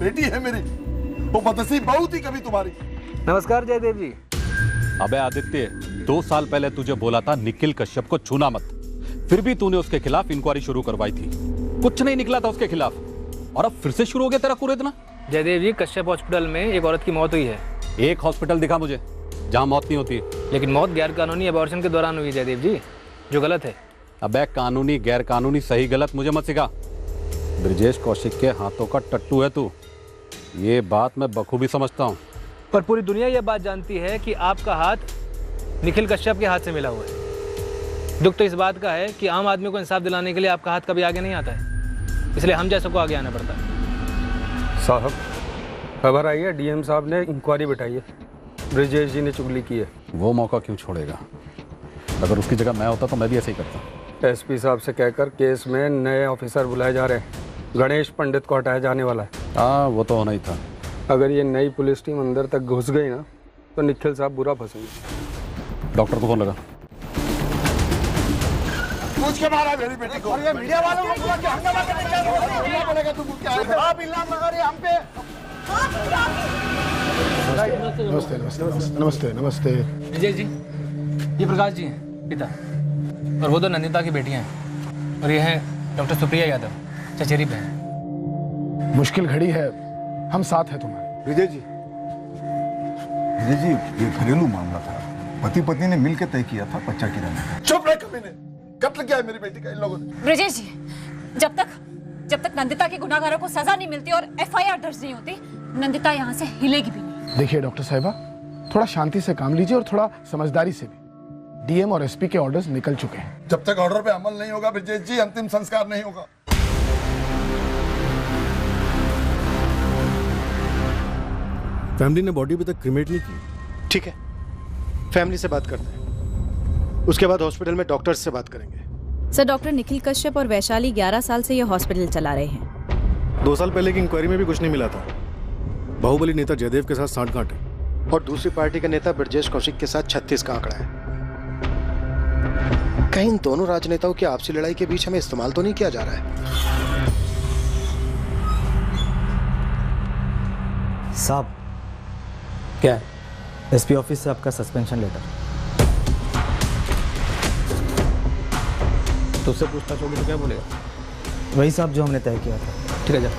[SPEAKER 4] बेटी है मेरी, वो बदनसीब बहुत ही कभी तुम्हारी।
[SPEAKER 23] नमस्कार जयदेव जी।
[SPEAKER 24] अबे आदित्य, 2 साल पहले तुझे बोला था निखिल कश्यप को छूना मत, फिर भी तूने उसके खिलाफ इंक्वायरी शुरू करवाई थी। कुछ नहीं निकला था उसके खिलाफ, और अब फिर से शुरू हो गया तेरा कुरेदना।
[SPEAKER 20] जयदेव जी, कश्यप हॉस्पिटल में एक औरत की मौत हुई है।
[SPEAKER 24] एक हॉस्पिटल दिखा मुझे जहां मौत नहीं होती।
[SPEAKER 20] लेकिन मौत गैर कानूनी अबॉर्शन के दौरान हुई जयदेव जी, जो गलत है।
[SPEAKER 24] अबे कानूनी गैर कानूनी सही गलत मुझे मत सिखा। ब्रजेश कौशिक के हाथों का टट्टू है तू, ये बात मैं बखूबी समझता हूँ।
[SPEAKER 20] पर पूरी दुनिया यह बात जानती है कि आपका हाथ निखिल कश्यप के हाथ से मिला हुआ है। दुख तो इस बात का है कि आम आदमी को इंसाफ दिलाने के लिए आपका हाथ कभी आगे नहीं आता है, इसलिए हम जैसों को आगे आना पड़ता है।
[SPEAKER 6] साहब, खबर आई है डीएम साहब ने इंक्वायरी बिठाई है, ब्रजेश जी ने चुगली की है।
[SPEAKER 24] वो मौका क्यों छोड़ेगा? अगर उसकी जगह मैं होता तो मैं भी ऐसे ही करता।
[SPEAKER 6] एसपी साहब से कहकर केस में नए ऑफिसर बुलाए जा रहे हैं। गणेश पंडित को हटाया जाने वाला है।
[SPEAKER 24] हाँ, वो तो होना ही था।
[SPEAKER 6] अगर ये नई पुलिस टीम अंदर तक घुस गई ना तो निखिल साहब बुरा फंसेंगे।
[SPEAKER 24] डॉक्टर को फोन लगा।
[SPEAKER 4] पूछ के मारा मेरी बेटी को।
[SPEAKER 14] और ये मीडिया वालों को हंगामा करने क्या पड़ेगा? तुम क्या आप इल्जाम लगा रहे हम पे?
[SPEAKER 3] नमस्ते नमस्ते नमस्ते नमस्ते।
[SPEAKER 20] विजय जी, ये प्रकाश जी हैं पिता, और वो 2 नंदिता की बेटियां हैं, और ये हैं डॉक्टर सुप्रिया यादव, चचेरी बहन।
[SPEAKER 3] मुश्किल घड़ी है, हम साथ हैं तुम्हारे।
[SPEAKER 14] विजय जी, ये घरेलू मामला था, पति पत्नी ने मिलकर तय किया था बच्चा गिराने का।
[SPEAKER 4] चुप रहे कमीने, कत्ल किया है मेरी बेटी का इन लोगों ने।
[SPEAKER 10] ब्रजेश जी, जब तक नंदिता के गुनाहगारों को सजा नहीं मिलती और एफआईआर दर्ज नहीं होती, नंदिता यहाँ से हिलेगी भी नहीं।
[SPEAKER 3] देखिए डॉक्टर साहिबा, थोड़ा शांति से काम लीजिए और थोड़ा समझदारी से भी। डीएम और एसपी के ऑर्डर्स निकल चुके हैं।
[SPEAKER 4] जब तक ऑर्डर पे अमल नहीं होगा ब्रजेश जी, अंतिम संस्कार नहीं होगा।
[SPEAKER 15] फैमिली ने बॉडी अभी तक क्रिमेट नहीं की।
[SPEAKER 3] ठीक है, फैमिली से बात करते हैं, उसके बाद हॉस्पिटल में डॉक्टर्स से बात करेंगे।
[SPEAKER 25] सर, डॉक्टर निखिल कश्यप और वैशाली 11 साल से ये हॉस्पिटल चला रहे हैं।
[SPEAKER 15] 2 साल पहले की इंक्वायरी में भी कुछ नहीं मिला था। बाहुबली नेता जयदेव के साथ सांठगांठ है,
[SPEAKER 3] और दूसरी पार्टी के नेता ब्रजेश कौशिक के साथ 36 का आंकड़ा है। कहीं इन दोनों राजनेताओं की आपसी लड़ाई के बीच हमें इस्तेमाल तो नहीं किया जा रहा है?
[SPEAKER 16] साहब,
[SPEAKER 6] क्या है?
[SPEAKER 16] एसपी ऑफिस से आपका सस्पेंशन लेटर।
[SPEAKER 6] तुझसे पूछताछ होगी तो क्या बोलेगा?
[SPEAKER 16] वही साहब जो हमने तय किया था।
[SPEAKER 6] ठीक है, जा।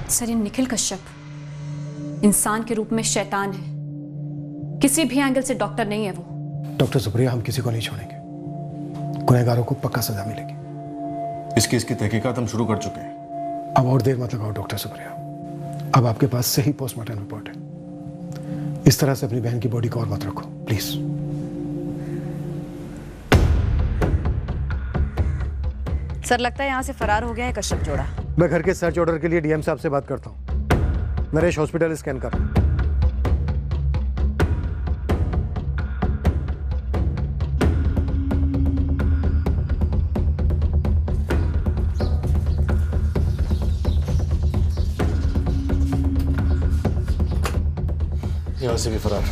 [SPEAKER 2] सर, ये निखिल कश्यप इंसान के रूप में शैतान है, किसी भी एंगल से डॉक्टर नहीं है वो।
[SPEAKER 3] डॉक्टर सुप्रिया, हम किसी को नहीं छोड़ेंगे, गुनहगारों को पक्का सजा मिलेगी।
[SPEAKER 15] इस केस की तहकीकात हम शुरू कर चुके हैं।
[SPEAKER 3] अब और देर मत लगाओ डॉक्टर सुप्रिया, अब आपके पास सही पोस्टमार्टम रिपोर्ट है। इस तरह से अपनी बहन की बॉडी को और मत रखो प्लीज।
[SPEAKER 25] सर, लगता है यहाँ से फरार हो गया है कश्यप जोड़ा।
[SPEAKER 3] मैं घर के सर्च ऑर्डर के लिए डीएम साहब से बात करता हूँ। नरेश, हॉस्पिटल स्कैन कर। यहाँ से भी फरार।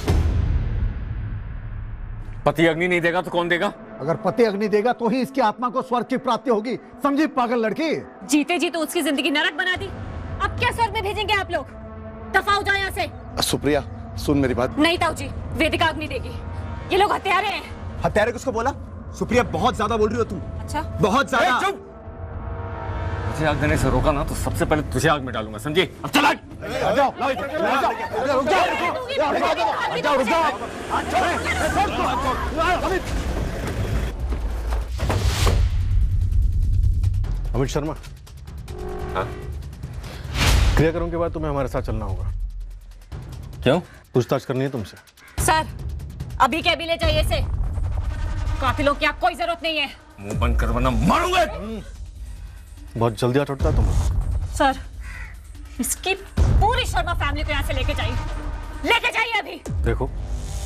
[SPEAKER 12] पति अग्नि नहीं देगा तो कौन देगा?
[SPEAKER 5] अगर पति अग्नि देगा तो ही इसकी आत्मा को स्वर्ग की प्राप्ति होगी, समझी पागल लड़की।
[SPEAKER 25] जीते जी तो उसकी जिंदगी नरक बना दी, अब क्या स्वर्ग में भेजेंगे आप लोग? दफा हो जाए यहाँ से।
[SPEAKER 4] सुप्रिया सुन मेरी बात।
[SPEAKER 25] नहीं ताऊ जी, वेदिका अग्नि देगी। ये लोग हत्यारे हैं।
[SPEAKER 15] हत्यारे किसको बोला? सुप्रिया बहुत ज्यादा बोल रही हो तुम।
[SPEAKER 25] अच्छा
[SPEAKER 15] बहुत ज्यादा।
[SPEAKER 12] चुप। मुझे आग देने से रोका ना तो सबसे पहले तुझे आग में डालूंगा, समझी? अब चल आग।
[SPEAKER 8] अमित शर्मा,
[SPEAKER 12] हाँ?
[SPEAKER 8] क्रियाक्रम के बाद तुम्हें हमारे साथ चलना होगा।
[SPEAKER 12] क्यों?
[SPEAKER 8] पूछताछ करनी है तुमसे।
[SPEAKER 25] सर, अभी के अभी ले जाइए इसे। कातिलों की कोई जरूरत नहीं है।
[SPEAKER 12] मुंह बंद कर वरना मारूंगा।
[SPEAKER 8] बहुत जल्दी हाथ उठता तुम।
[SPEAKER 25] सर, इसकी पूरी शर्मा फैमिली को यहाँ से लेके जाइए अभी।
[SPEAKER 8] देखो,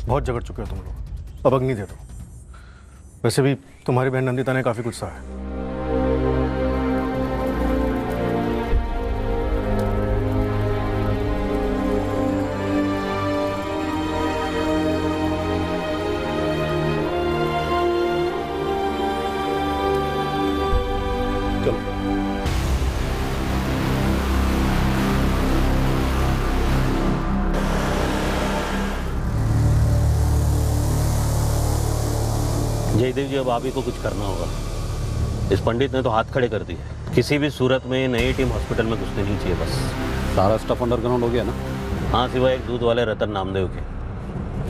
[SPEAKER 8] बहुत झगड़ चुके हो तुम लोग, अब अग्नि दे दो। वैसे भी तुम्हारी बहन नंदिता ने काफी गुस्सा है।
[SPEAKER 9] जयदेव जी, अब आप ही को कुछ करना होगा। इस पंडित ने तो हाथ खड़े कर दिए। किसी भी सूरत में नई टीम हॉस्पिटल में घुसनी नहीं चाहिए। बस
[SPEAKER 24] सारा स्टफ अंडरग्राउंड हो गया ना?
[SPEAKER 9] हाँ, सिवाय एक दूध वाले रतन नामदेव के।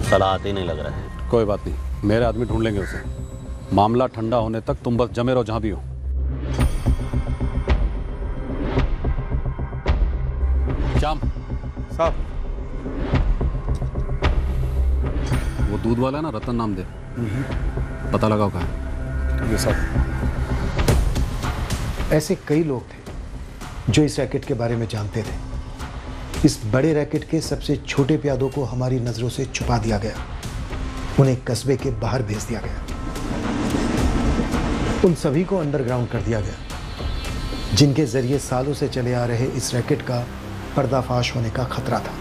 [SPEAKER 9] साला आते ही नहीं लग रहा है।
[SPEAKER 24] कोई बात नहीं, मेरे आदमी ढूंढ लेंगे उसे। मामला ठंडा होने तक तुम बस जमे रहो जहां भी हो। श्याम
[SPEAKER 8] साहब,
[SPEAKER 24] वो दूध वाला है ना, रतन नामदेव, पता लगाओ कहाँ?
[SPEAKER 3] ये सब ऐसे कई लोग थे जो इस रैकेट के बारे में जानते थे। इस बड़े रैकेट के सबसे छोटे प्यादों को हमारी नजरों से छुपा दिया गया, उन्हें कस्बे के बाहर भेज दिया गया। उन सभी को अंडरग्राउंड कर दिया गया जिनके जरिए सालों से चले आ रहे इस रैकेट का पर्दाफाश होने का खतरा था।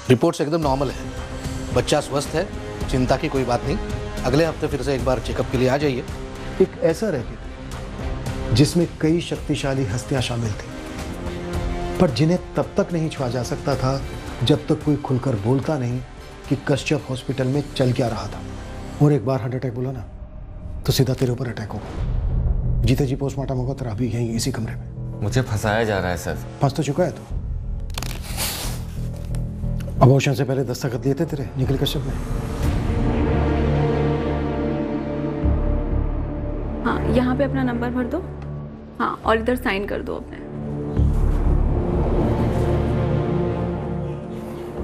[SPEAKER 17] रिपोर्ट्स एकदम नॉर्मल है, बच्चा स्वस्थ है, चिंता की कोई बात नहीं। अगले हफ्ते फिर से एक बार चेकअप के लिए आ जाइए।
[SPEAKER 3] एक ऐसा रैकेट जिसमें कई शक्तिशाली हस्तियां शामिल थी, पर जिन्हें तब तक नहीं छुआ जा सकता था जब तक कोई खुलकर बोलता नहीं कि कश्यप हॉस्पिटल में चल क्या रहा था। और एक बार हार्ट अटैक बोला ना तो सीधा तेरे ऊपर अटैक होगा। जीते जी पोस्टमार्टम होगा तेरा अभी यहीं इसी कमरे में।
[SPEAKER 12] मुझे फंसाया जा रहा है सर।
[SPEAKER 3] फंस तो चुका है तो। अबॉर्शन से पहले दस्तखत दिए थे तेरे निखिल कश्यप ने।
[SPEAKER 18] हाँ, यहाँ पे अपना नंबर भर दो। हाँ, और इधर साइन कर दो अपने।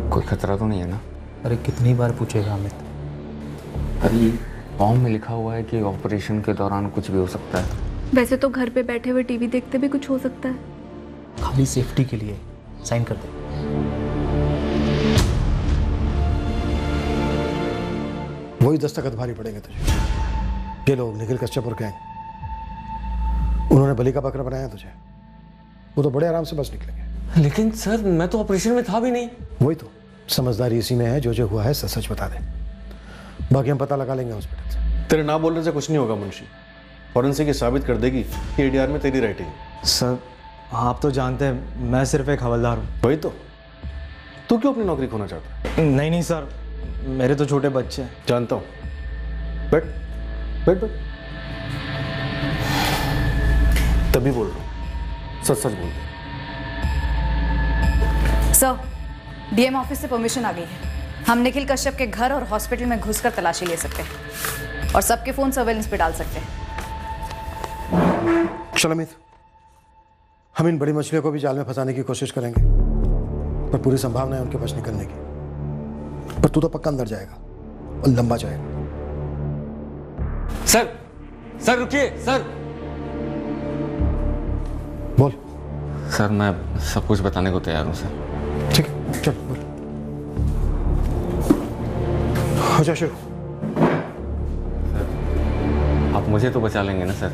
[SPEAKER 12] कोई खतरा तो नहीं है ना?
[SPEAKER 20] अरे कितनी बार पूछेगा अमित?
[SPEAKER 12] अरे फॉर्म में लिखा हुआ है कि ऑपरेशन के दौरान कुछ भी हो सकता है।
[SPEAKER 18] वैसे तो घर पे बैठे हुए टीवी देखते भी कुछ हो सकता है।
[SPEAKER 20] खाली सेफ्टी के लिए साइन कर दे।
[SPEAKER 3] वही दस्तखत भारी पड़ेंगे तुझे। ये लोग निखिल कश्यप और गैंग, उन्होंने बलि का बकरा बनाया तुझे। वो तो बड़े आराम से बच निकलेंगे।
[SPEAKER 12] लेकिन सर, मैं तो ऑपरेशन में था भी नहीं।
[SPEAKER 3] वही तो, समझदारी इसी में है। जो जो हुआ है सच सच बता दे, बाकी हम पता लगा लेंगे हॉस्पिटल से।
[SPEAKER 8] तेरे ना बोलने से कुछ नहीं होगा मुंशी। फॉरेंसिक ये साबित कर देगी कि एडीआर में तेरी राइटिंग है।
[SPEAKER 16] सर, आप तो जानते हैं मैं सिर्फ एक हवलदार हूँ।
[SPEAKER 8] वही तो, तू क्यों अपनी नौकरी खोना चाहता है?
[SPEAKER 16] नहीं नहीं सर, मेरे तो छोटे बच्चे हैं।
[SPEAKER 8] जानता हूँ। बैठ बैठ बैठ। तभी बोल रहा हूँ, सच सच बोल रहा हूँ।
[SPEAKER 19] सर, डीएम ऑफिस से परमिशन आ गई है। हम निखिल कश्यप के घर और हॉस्पिटल में घुसकर तलाशी ले सकते हैं और सबके फोन सर्वेलेंस पे डाल सकते हैं।
[SPEAKER 3] चल अमित, हम इन बड़ी मछलियों को भी जाल में फंसाने की कोशिश करेंगे, पर पूरी संभावना है उनके बच निकलने की। पर तू तो पक्का अंदर जाएगा और लंबा जाएगा।
[SPEAKER 12] सर रुकिए सर।
[SPEAKER 3] बोल।
[SPEAKER 12] सर, मैं सब कुछ बताने को तैयार हूँ सर।
[SPEAKER 3] ठीक है, चल बोल। हो जा शुरू।
[SPEAKER 12] आप मुझे तो बचा लेंगे ना सर?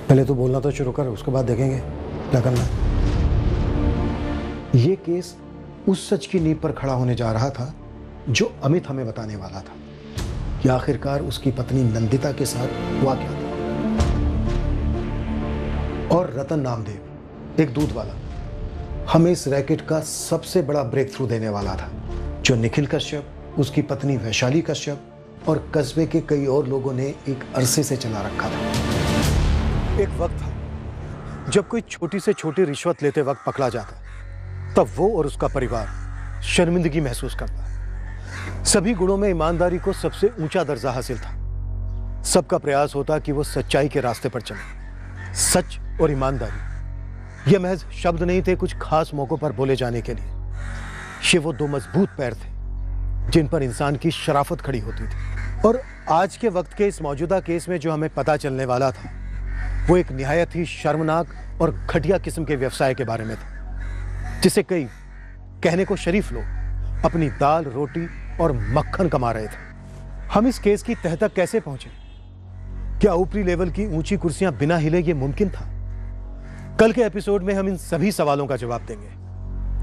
[SPEAKER 3] पहले तो बोलना तो शुरू कर, उसके बाद देखेंगे क्या करना है। ये केस उस सच की नींव पर खड़ा होने जा रहा था जो अमित हमें बताने वाला था कि आखिरकार उसकी पत्नी नंदिता के साथ हुआ क्या था। और रतन नामदेव, एक दूध वाला, हमें इस रैकेट का सबसे बड़ा ब्रेक थ्रू देने वाला था, जो निखिल कश्यप, उसकी पत्नी वैशाली कश्यप और कस्बे के कई और लोगों ने एक अरसे से चला रखा था।
[SPEAKER 8] एक वक्त था जब कोई छोटी से छोटी रिश्वत लेते वक्त पकड़ा जाता, तब वो और उसका परिवार शर्मिंदगी महसूस करता। सभी गुणों में ईमानदारी को सबसे ऊंचा दर्जा हासिल था। सबका प्रयास होता कि वो सच्चाई के रास्ते पर चले। सच और ईमानदारी ये महज शब्द नहीं थे कुछ खास मौकों पर बोले जाने के लिए। ये वो दो मजबूत पैर थे जिन पर इंसान की शराफत खड़ी होती थी। और आज के वक्त के इस मौजूदा केस में जो हमें पता चलने वाला था, वो एक निहायत ही शर्मनाक और घटिया किस्म के व्यवसाय के बारे में था, जिसे कई कहने को शरीफ लोग अपनी दाल, रोटी और मक्खन कमा रहे थे। हम इस केस की तह तक कैसे पहुंचे? क्या ऊपरी लेवल की ऊंची कुर्सियां बिना हिले ये मुमकिन था? कल के एपिसोड में हम इन सभी सवालों का जवाब देंगे।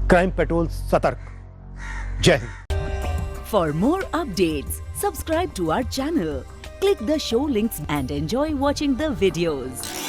[SPEAKER 8] क्राइम पेट्रोल सतर्क। जय Hind.
[SPEAKER 1] For more updates, subscribe to our channel, click the show links and enjoy watching the videos.